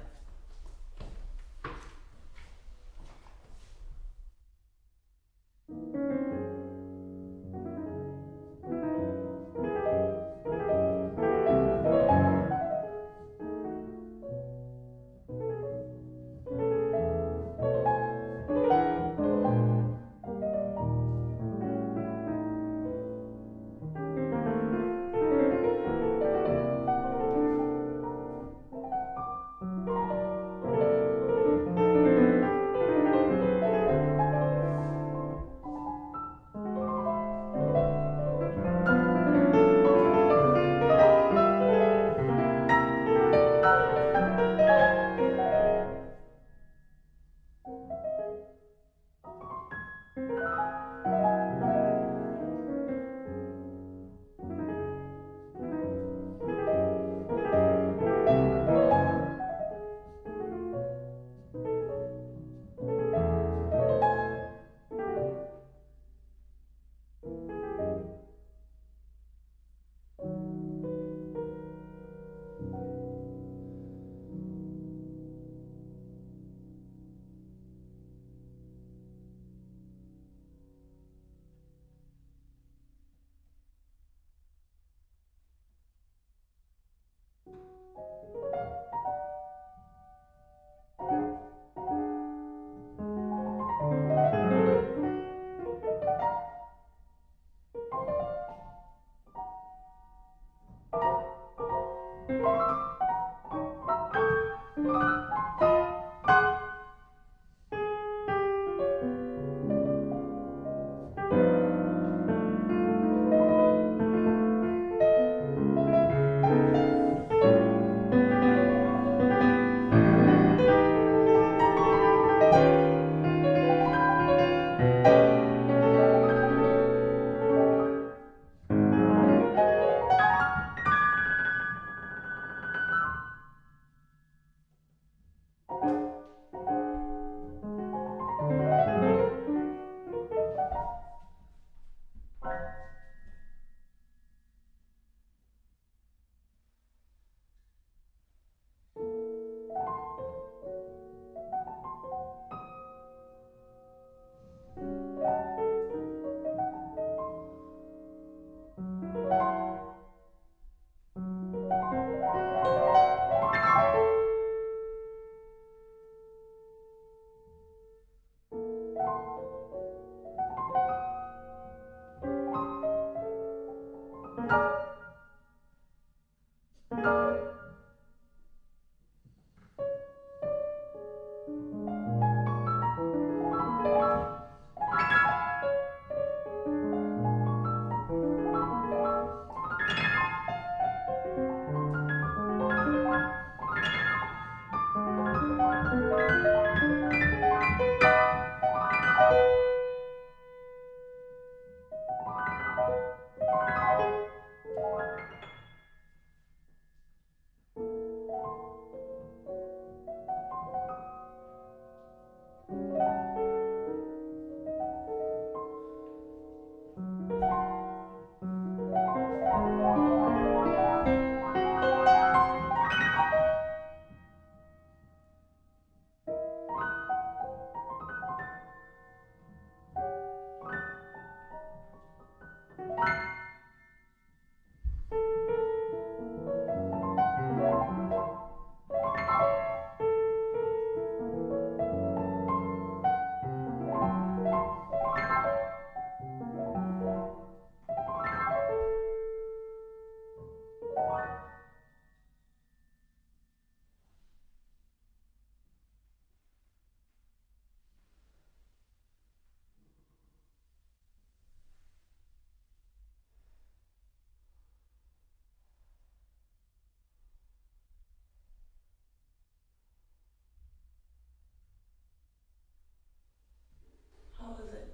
How was it?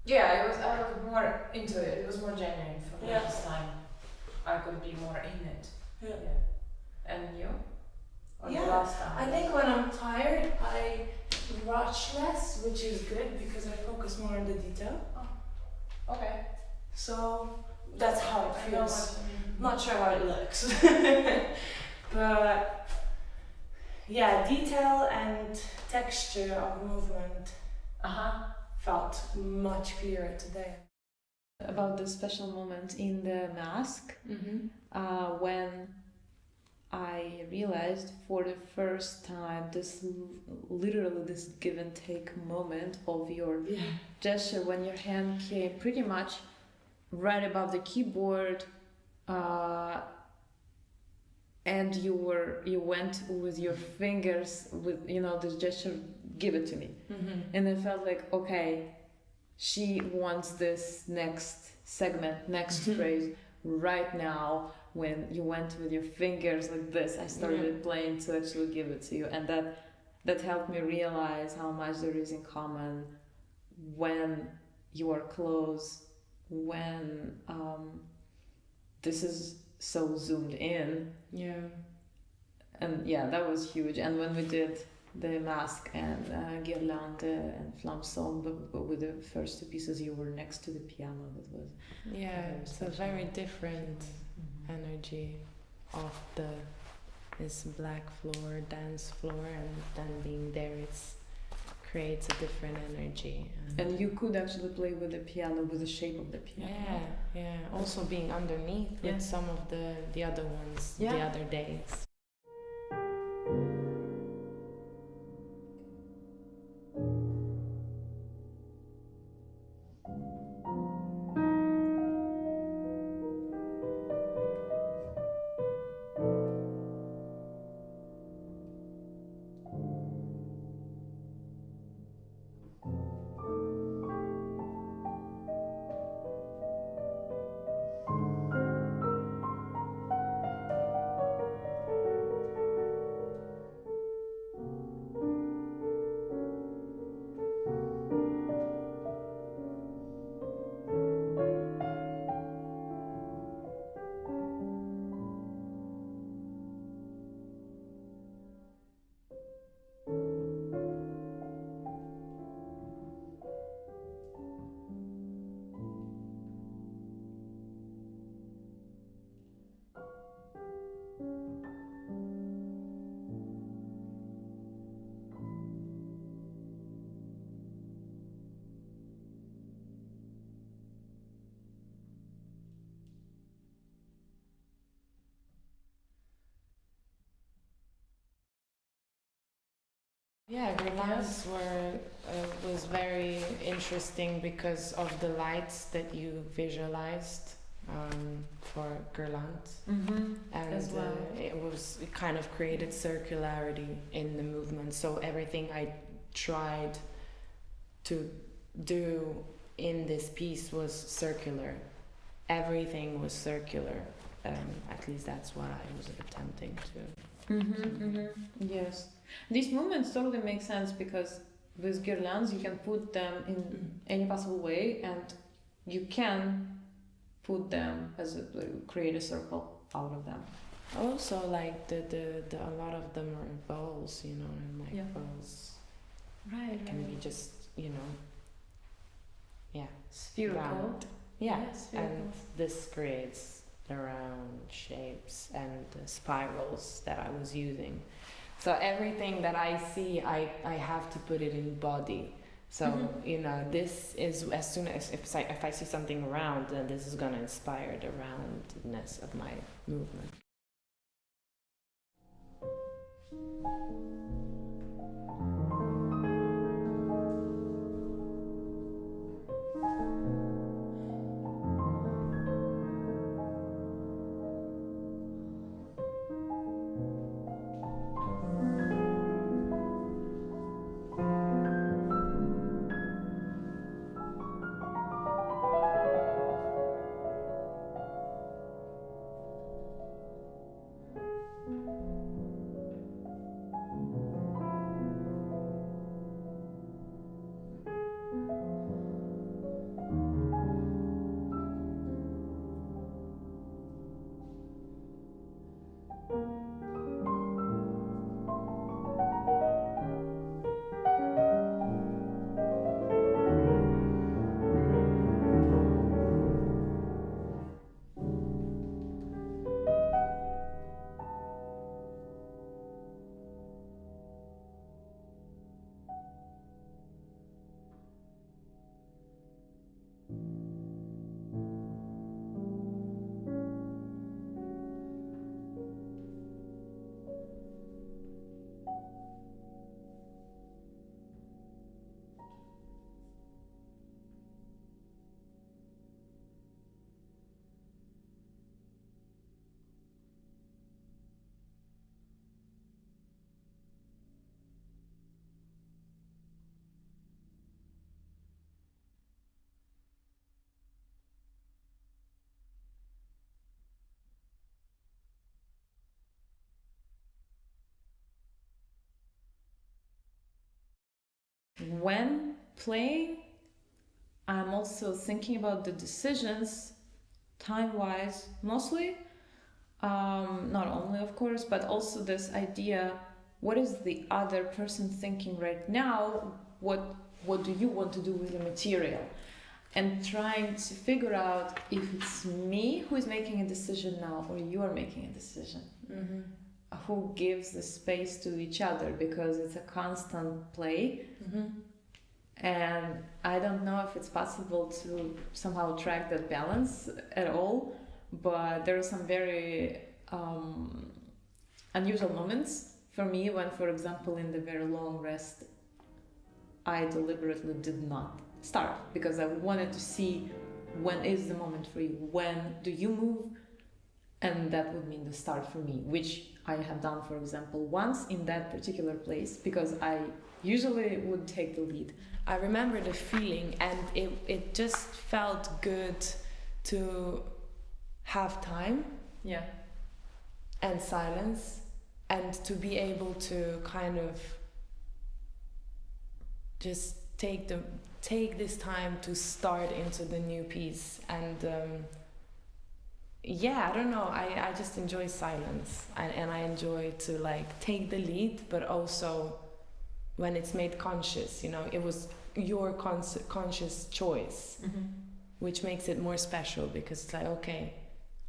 Yeah, I was more into it. It was more genuine for me Yeah. this time. I could be more in it. Yeah. And you? Or the Yeah, last time? I think when I'm tired, I rush less, which is good because I focus more on the detail. Okay. So that's how it I know feels. what you mean. Not sure how it looks, but yeah, detail and texture of movement felt much clearer today. About the special moment in the mask, when I realized for the first time literally this give and take moment of your Yeah. gesture when your hand came pretty much right above the keyboard, and you went with your fingers with this gesture, give it to me, and I felt like, okay, she wants this next segment, next phrase right now. When you went with your fingers like this, I started playing to actually give it to you, and that helped me realize how much there is in common when you are close, when this is so zoomed in. Yeah. And yeah, that was huge. And when we did the mask and Guirlande and Flamme Song, but with the first two pieces, you were next to the piano. That was Yeah, very it's a special. very different energy of this black floor, dance floor, and then being there, creates a different energy. And you could actually play with the piano, with the shape of the piano. Yeah. Also being underneath Yeah. with some of the other ones the Yeah. other days. Yeah, Guirlandes was very interesting because of the lights that you visualized for Guirlandes. Mm-hmm. And As well. it kind of created circularity in the movement. So everything I tried to do in this piece was circular. Everything was circular. At least that's what I was attempting to. Yes. These movements totally make sense because with guirlands you can put them in any possible way, and you can put them create a circle out of them. Also, like the a lot of them are bowls, and like Yeah. bowls Right. can be just spherical. round. Yeah, spherical. and this creates the round shapes and the spirals that I was using. So everything that I see, I have to put it in body. So this is, as soon as if I see something round, then this is gonna inspire the roundness of my movement. when playing, I'm also thinking about the decisions time-wise mostly, not only of course, but also this idea, what is the other person thinking right now, what do you want to do with the material, and trying to figure out if it's me who is making a decision now or you are making a decision. Mm-hmm. Who gives the space to each other, because it's a constant play. Mm-hmm. And I don't know if it's possible to somehow track that balance at all, but there are some very unusual moments for me when, for example, in the very long rest, I deliberately did not start because I wanted to see when is the moment for you, when do you move, and that would mean the start for me, which I have done, for example, once in that particular place because I usually would take the lead. I remember the feeling, and it just felt good to have time Yeah. and silence, and to be able to kind of just take this time to start into the new piece. And yeah, I don't know, I just enjoy silence, and I enjoy to like take the lead, but also when it's made conscious, you know, it was your conscious choice, Mm-hmm. which makes it more special, because it's like, okay,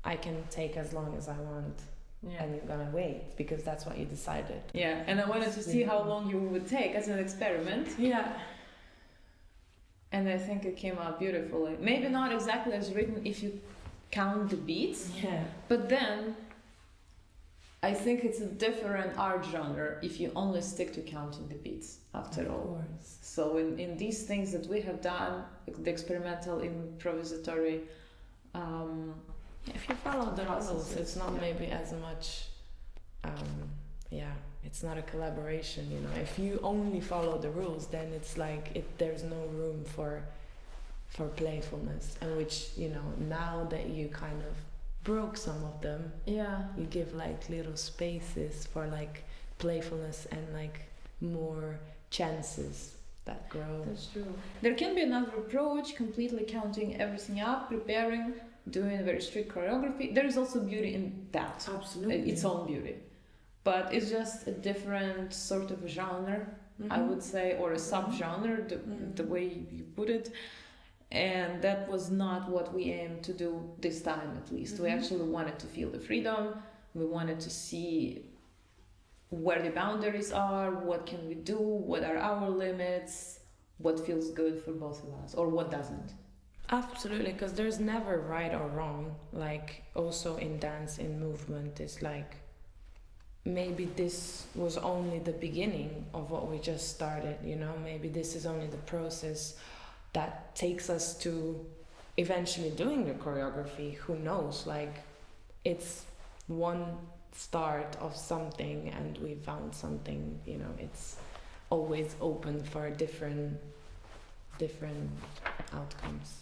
I can take as long as I want, Yeah. and you're gonna wait because that's what you decided. Yeah, and I wanted to see how long you would take as an experiment, Yeah. and I think it came out beautifully. Maybe not exactly as written if you count the beats, Yeah. but then I think it's a different art genre if you only stick to counting the beats after Of all. course. So in these things that we have done, the experimental, improvisatory, If you follow the rules, Processes, it's not yeah. maybe as much. It's not a collaboration. You know, if you only follow the rules, then it's like there's no room for playfulness. And which, you know, now that you kind of broke some of them, yeah, you give like little spaces for like playfulness and like more chances that grow. that's true. There can be another approach, completely counting everything up, preparing, doing a very strict choreography. There is also beauty in that, Absolutely. its own beauty. But it's just a different sort of genre, I would say, or a subgenre, the way you put it. And that was not what we aimed to do this time, at least. We actually wanted to feel the freedom. We wanted to see where the boundaries are, what can we do, what are our limits, what feels good for both of us, or what doesn't. Absolutely, because there's never right or wrong. Like also in dance, in movement, it's like maybe this was only the beginning of what we just started, you know, maybe this is only the process that takes us to eventually doing the choreography. Who knows? Like it's one start of something, and we found something, you know, it's always open for different outcomes.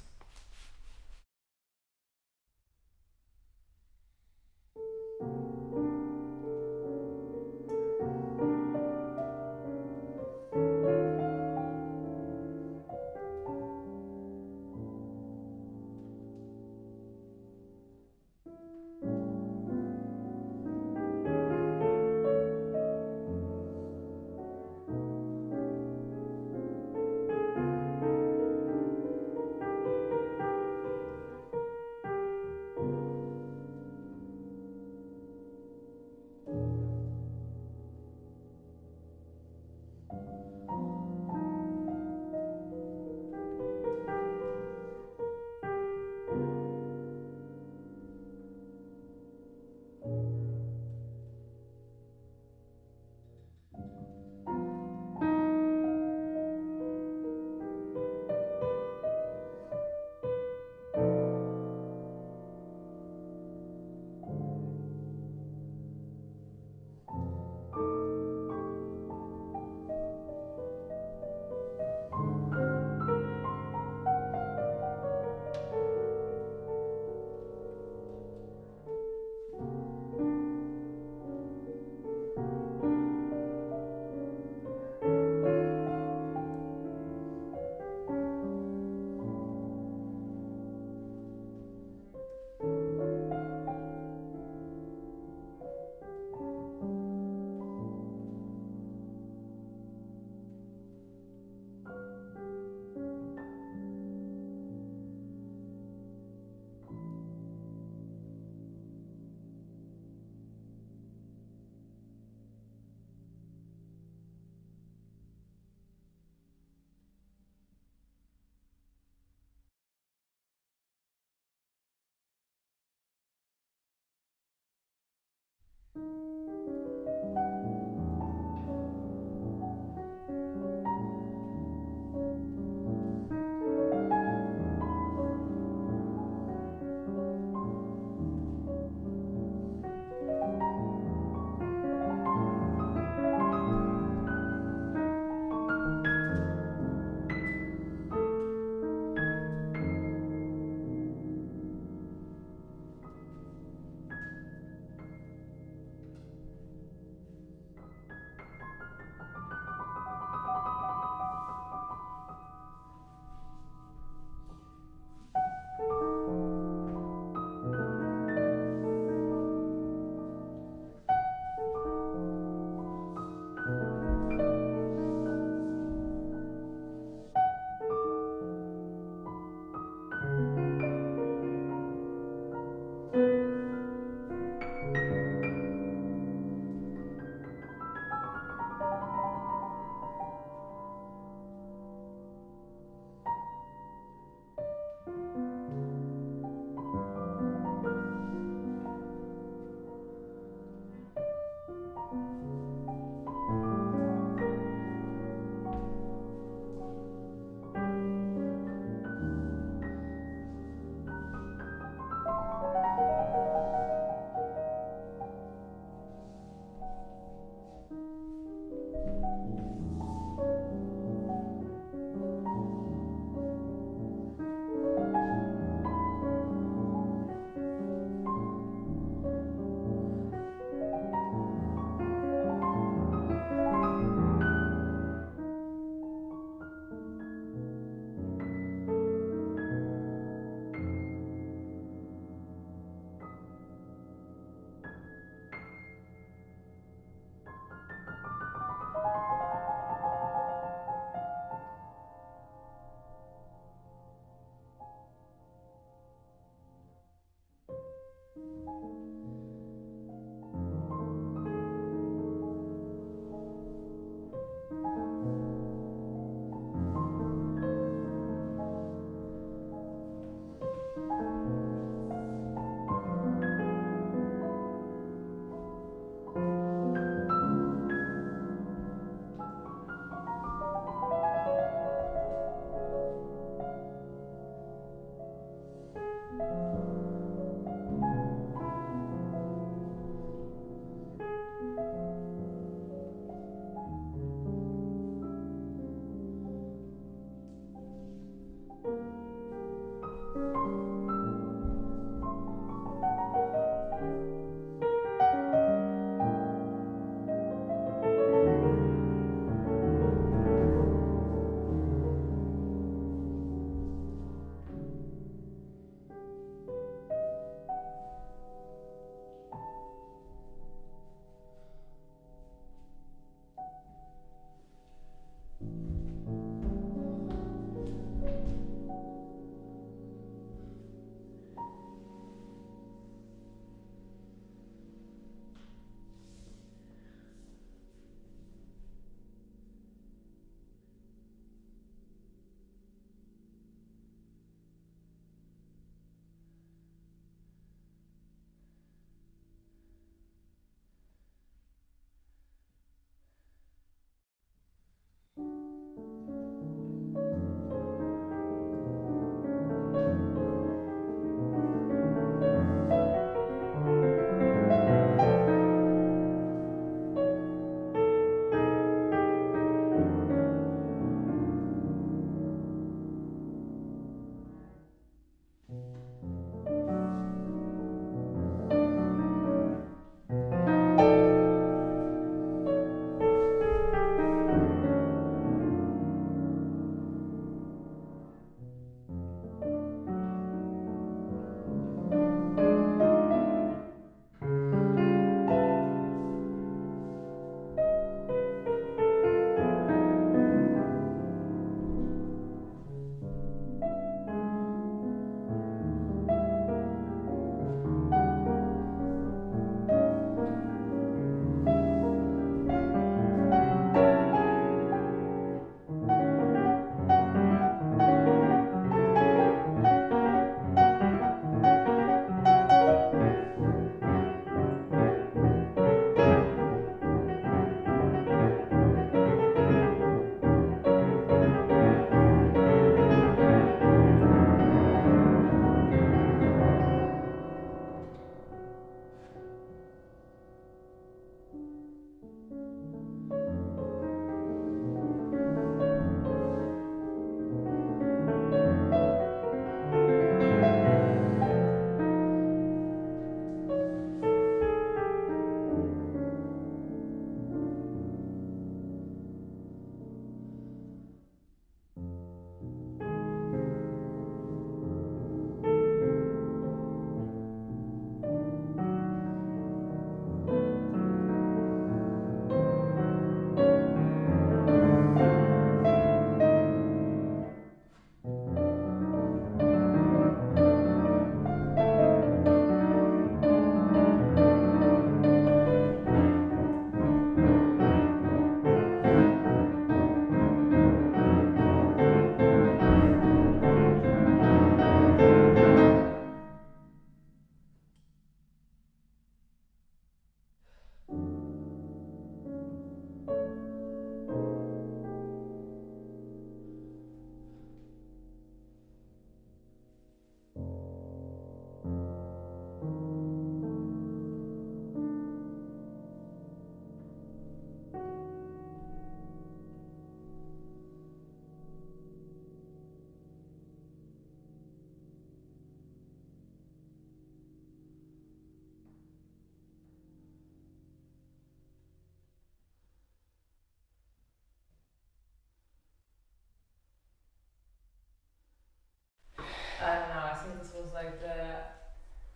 I don't know, I think this was like the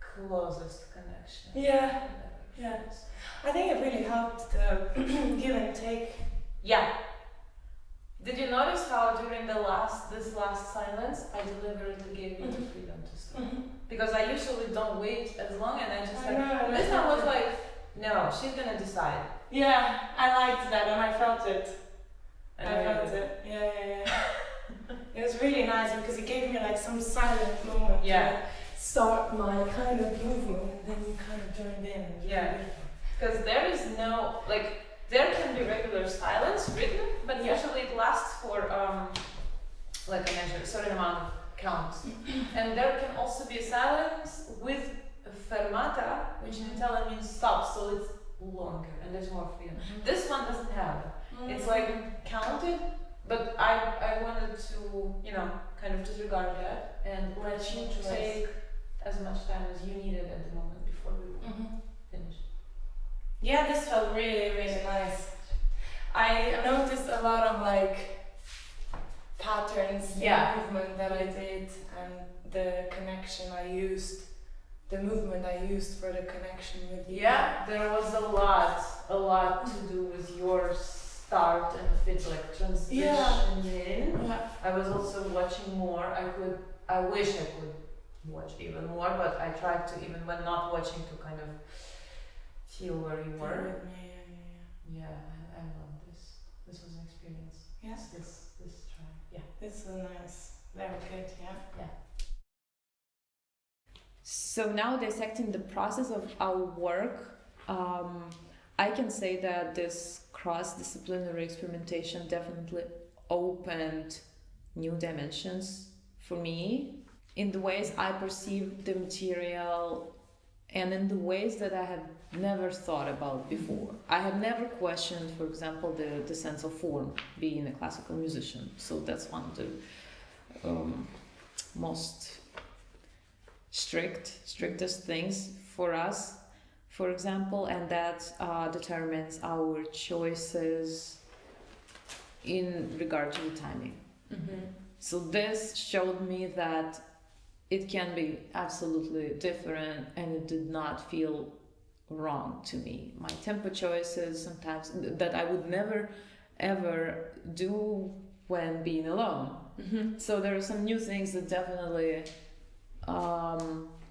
closest connection. Yeah, yeah. I think it really helped the give and take. Yeah. Did you notice how during this last silence, I deliberately gave you the freedom to stop? Because I usually don't wait as long, and I just this one was like, no, she's gonna decide. Yeah, I liked that, and I felt it. I felt it. Yeah. It was really nice because it gave me like some silent moment to start my kind of movement, and then you kind of joined in. Yeah. Because there is no, like, there can be regular silence written, but usually it lasts for like a certain amount of counts. And there can also be a silence with fermata, which in Italian means stop, so it's longer and there's more freedom. This one doesn't have it. It's like counted, but I wanted to, kind of disregard that and let you take as much time as you needed at the moment before we finish. Yeah, this felt really, really nice. I noticed a lot of like patterns in movement that I did and the connection I used the movement I used for the connection with you. Yeah, there was a lot to do with your start and fit, like transition in. Yeah. I was also watching more. I wish I could watch even more, but I tried to, even when not watching, to kind of feel where you were. Yeah, I love this. This was an experience. Yes. This try. Yeah. It's so nice. Very good, yeah. So now dissecting the process of our work, I can say that this cross-disciplinary experimentation definitely opened new dimensions for me in the ways I perceive the material and in the ways that I have never thought about before. I have never questioned, for example, the sense of form being a classical musician. So that's one of the most strictest things for us, for example, and that determines our choices in regard to the timing. So this showed me that it can be absolutely different, and it did not feel wrong to me. My tempo choices sometimes that I would never ever do when being alone. So there are some new things that definitely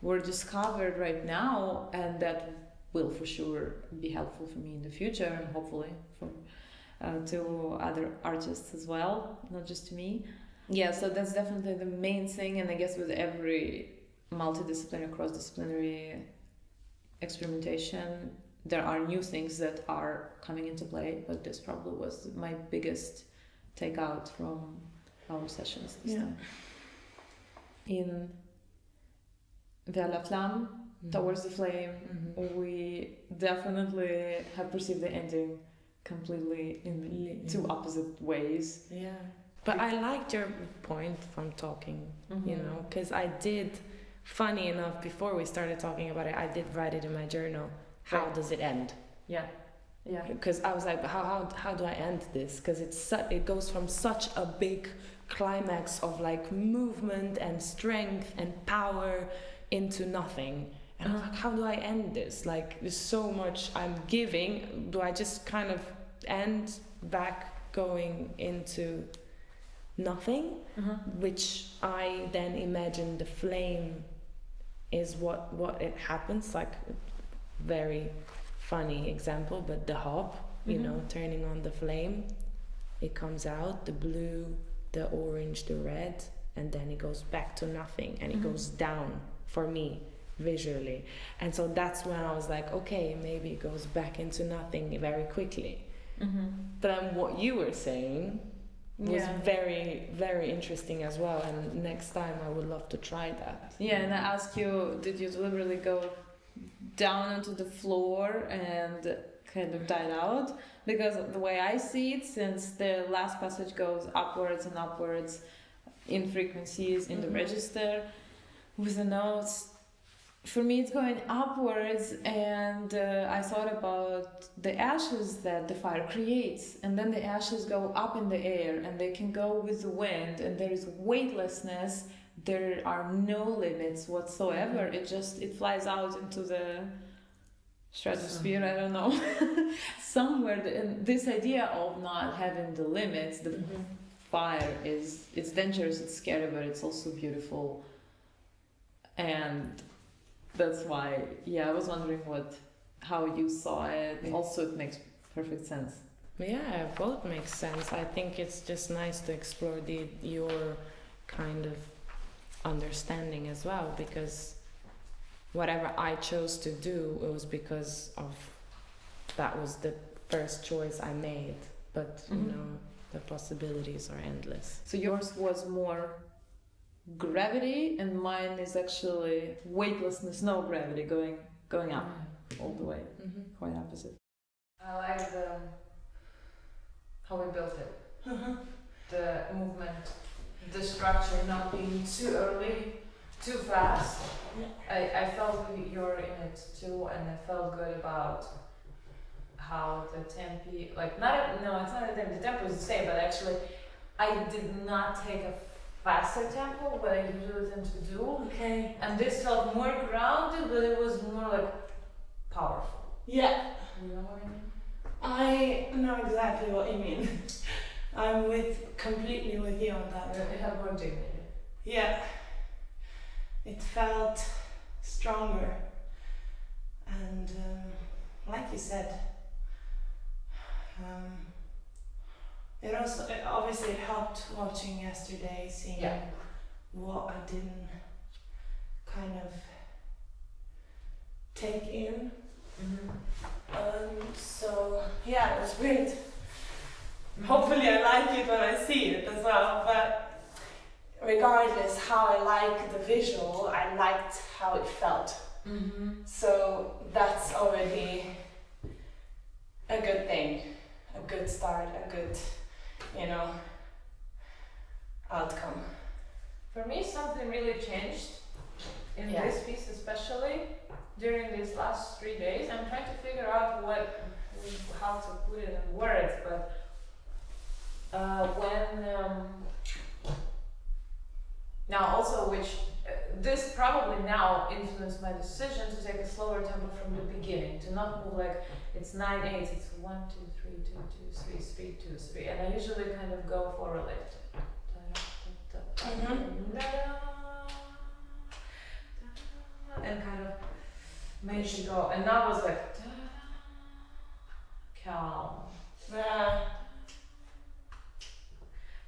were discovered right now, and that will for sure be helpful for me in the future, and hopefully for to other artists as well, not just to me. Yeah, so that's definitely the main thing, and I guess with every multidisciplinary, cross-disciplinary experimentation, there are new things that are coming into play, but this probably was my biggest takeout from our sessions this time. In Vers la Flamme, Towards the Flame, we definitely have perceived the ending completely in two opposite ways. Yeah. But I liked your point from talking, you know, because I did, funny enough, before we started talking about it, I did write it in my journal. How does it end? Yeah. Because I was like, how do I end this? Because it goes from such a big climax of like movement and strength and power into nothing. And I was like, how do I end this? Like, there's so much I'm giving. Do I just kind of end back going into nothing? Which I then imagine the flame is what it happens, like, very funny example, but the hob, you know, turning on the flame, it comes out, the blue, the orange, the red, and then it goes back to nothing, and it goes down for me visually. And so that's when I was like, okay, maybe it goes back into nothing very quickly. But then what you were saying was very, very interesting as well, and next time I would love to try that. Yeah, and I asked you, did you deliberately go down onto the floor and kind of died out? Because the way I see it, since the last passage goes upwards and upwards in frequencies in the register with the notes, for me it's going upwards, and I thought about the ashes that the fire creates, and then the ashes go up in the air and they can go with the wind, and there is weightlessness, there are no limits whatsoever. It flies out into the stratosphere, I don't know, somewhere. And this idea of not having the limits, the fire it's dangerous, it's scary, but it's also beautiful. And that's why, I was wondering how you saw it. Also, it makes perfect sense. Yeah, both makes sense. I think it's just nice to explore your kind of understanding as well, because whatever I chose to do, it was because of that was the first choice I made. But you know, the possibilities are endless. So yours was more gravity, and mine is actually weightlessness, no gravity, going up all the way. Quite opposite. I like how we built it. The movement, the structure not being too early, too fast. I felt you're in it too, and I felt good about how the tempi, it's not a tempo, the tempo is the same, but actually I did not take a faster tempo, what I usually tend to do. Okay. And this felt more grounded, but it was more like powerful. Yeah. You know what I mean? I know exactly what you mean. I'm completely with you on that. It had more dignity. Yeah. It felt stronger. And like you said, it obviously helped watching yesterday, seeing Yeah. what I didn't kind of take in. So yeah, it was great. Hopefully I like it when I see it as well, but regardless how I like the visual, I liked how it felt. So that's already a good thing, a good start, a good, outcome. For me, something really changed in Yeah. this piece, especially during these last 3 days. I'm trying to figure out how to put it in words, but now also this probably now influenced my decision to take a slower tempo from the beginning, to not move like it's 9/8, it's 1 2 3 2 2 3 3 2 3, and I usually kind of go for like and kind of make it go, and now it was like calm,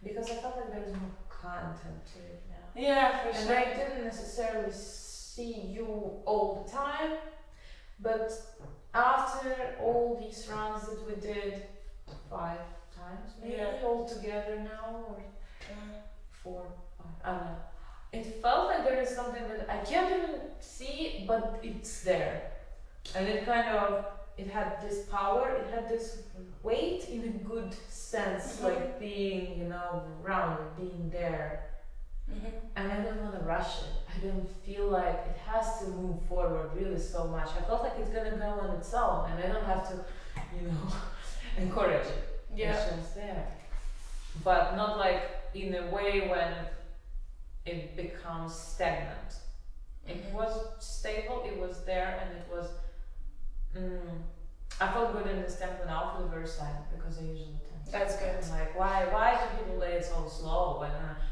because I felt like there was more content to it now. Yeah, for And sure. I didn't necessarily see you all the time, but after all these runs that we did 5 times, maybe Yeah. all together now, or 4, 5, I don't know. It felt like there is something that I can't even see, but it's there. And it had this power, it had this weight in a good sense, like being, rounded, being there. And I don't want to rush it. I don't feel like it has to move forward really so much. I felt like it's gonna go on its own, and I don't have to, encourage it. It's just there. But not like in a way when it becomes stagnant. It was stable, it was there, and it was. I felt good in this tempo now for the first time, because I usually tend to. That's good. I'm like, why do people play it so slow? When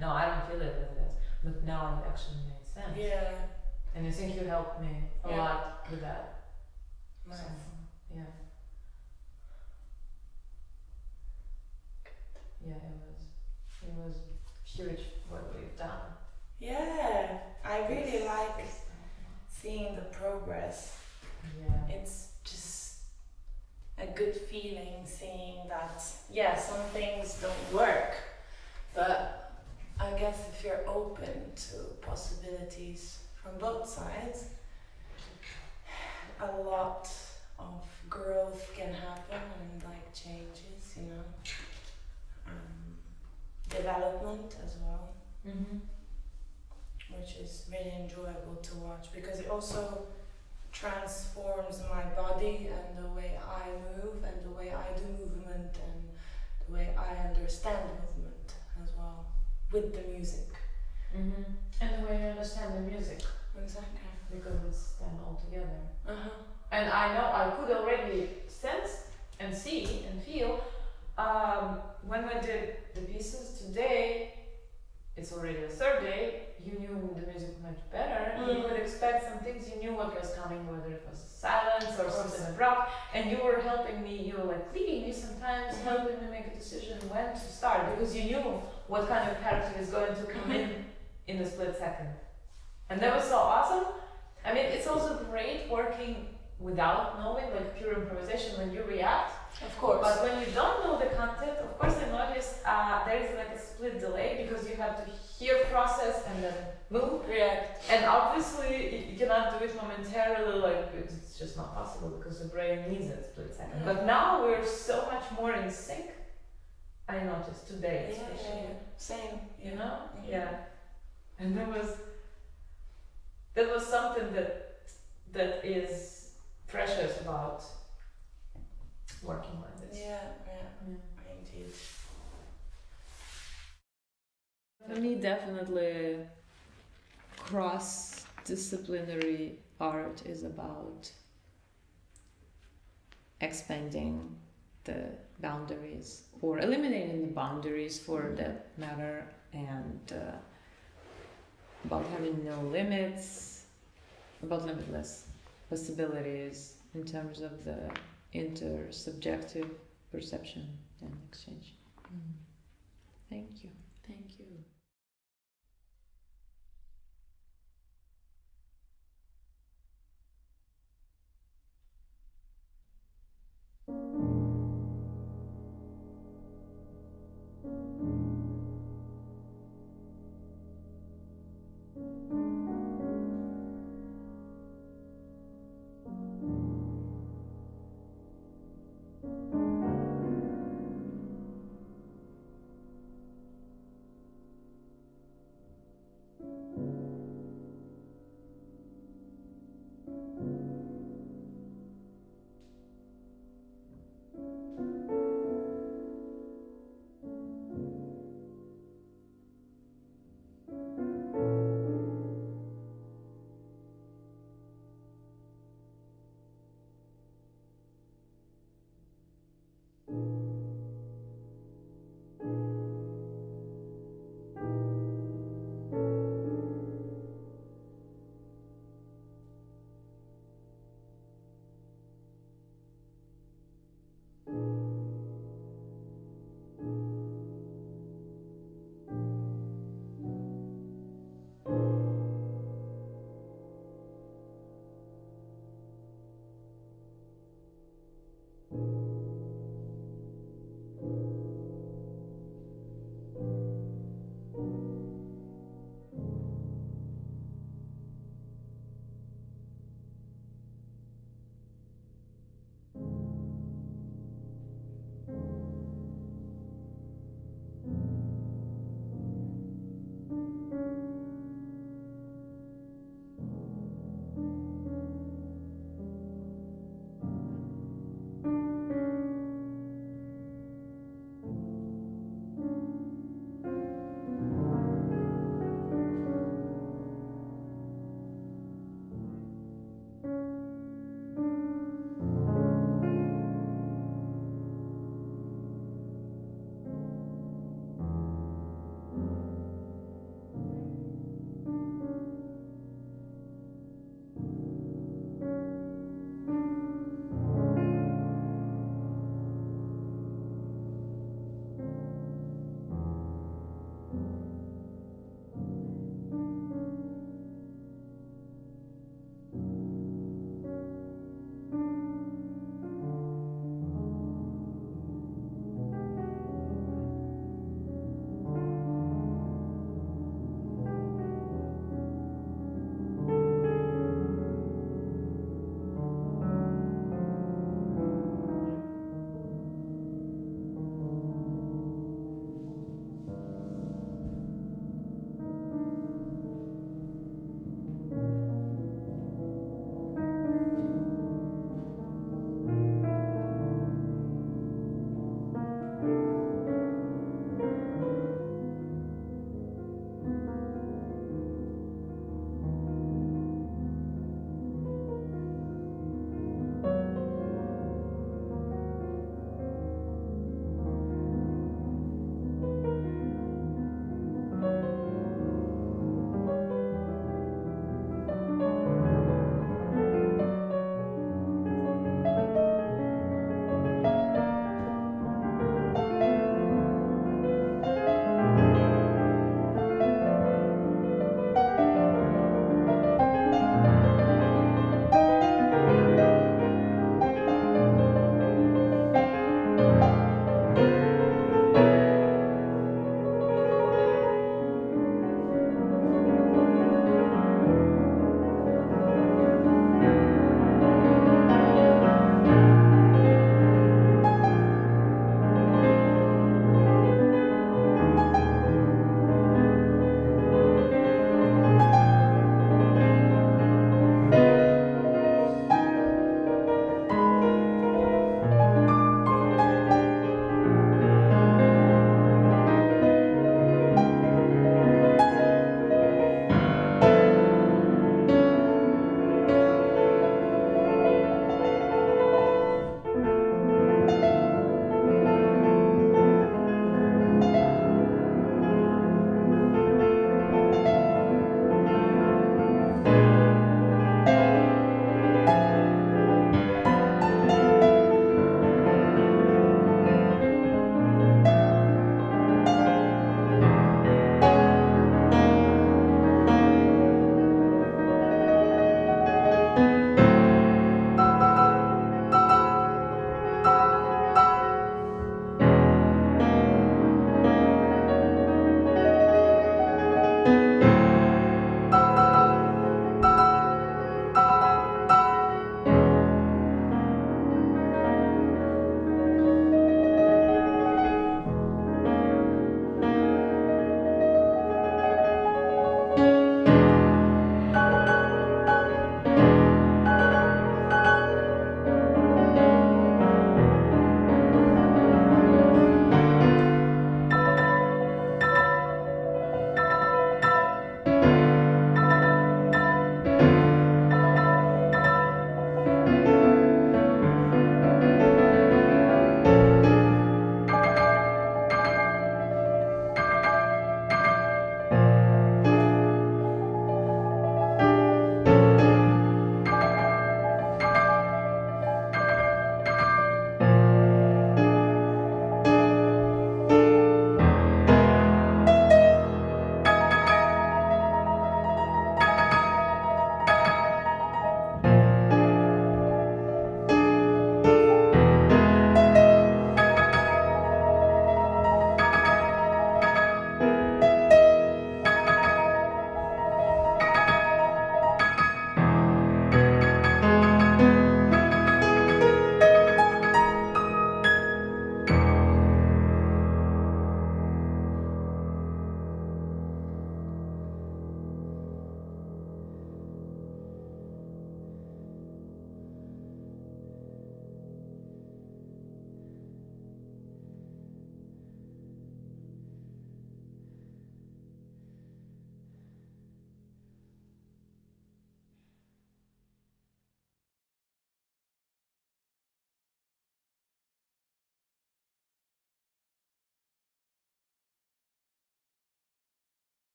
no, I don't feel it like this. But now it actually made sense. Yeah. And I think you helped me a Yeah. lot with that. Nice. So, yeah. Yeah, it was huge what we've done. Yeah. I really like seeing the progress. Yeah. It's just a good feeling seeing that, some things don't work, but I guess if you're open to possibilities from both sides, a lot of growth can happen and changes, development as well, which is really enjoyable to watch, because it also transforms my body and the way I move and the way I do movement and the way I understand movement as well with the music. And the way you understand the music, Exactly. because it's then all together. Uh-huh. And I know I could already sense and see and feel when we did the pieces today. It's already the 3rd day. You knew the music much better. You could expect some things. You knew what was coming, whether it was silence or something abrupt. And you were helping me. You were leading me sometimes, helping me make a decision when to start, because you knew what kind of character is going to come in a split second. And that was so awesome. I mean, it's also great working without knowing, pure improvisation when you react. Of course. But when you don't know the content, of course, I noticed there is a split delay, because you have to hear, process, and then move. React. And obviously, you cannot do it momentarily, it's just not possible, because the brain needs a split second. But now we're so much more in sync. I noticed today, especially. Same. Yeah. And that was something that is precious about working like this. Yeah, indeed. For me, definitely cross-disciplinary art is about expanding the boundaries or eliminating the boundaries for that matter, and about having no limits, about limitless possibilities in terms of the intersubjective perception and exchange. Thank you. Thank you.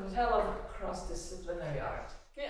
hotel of cross-disciplinary art. Yeah.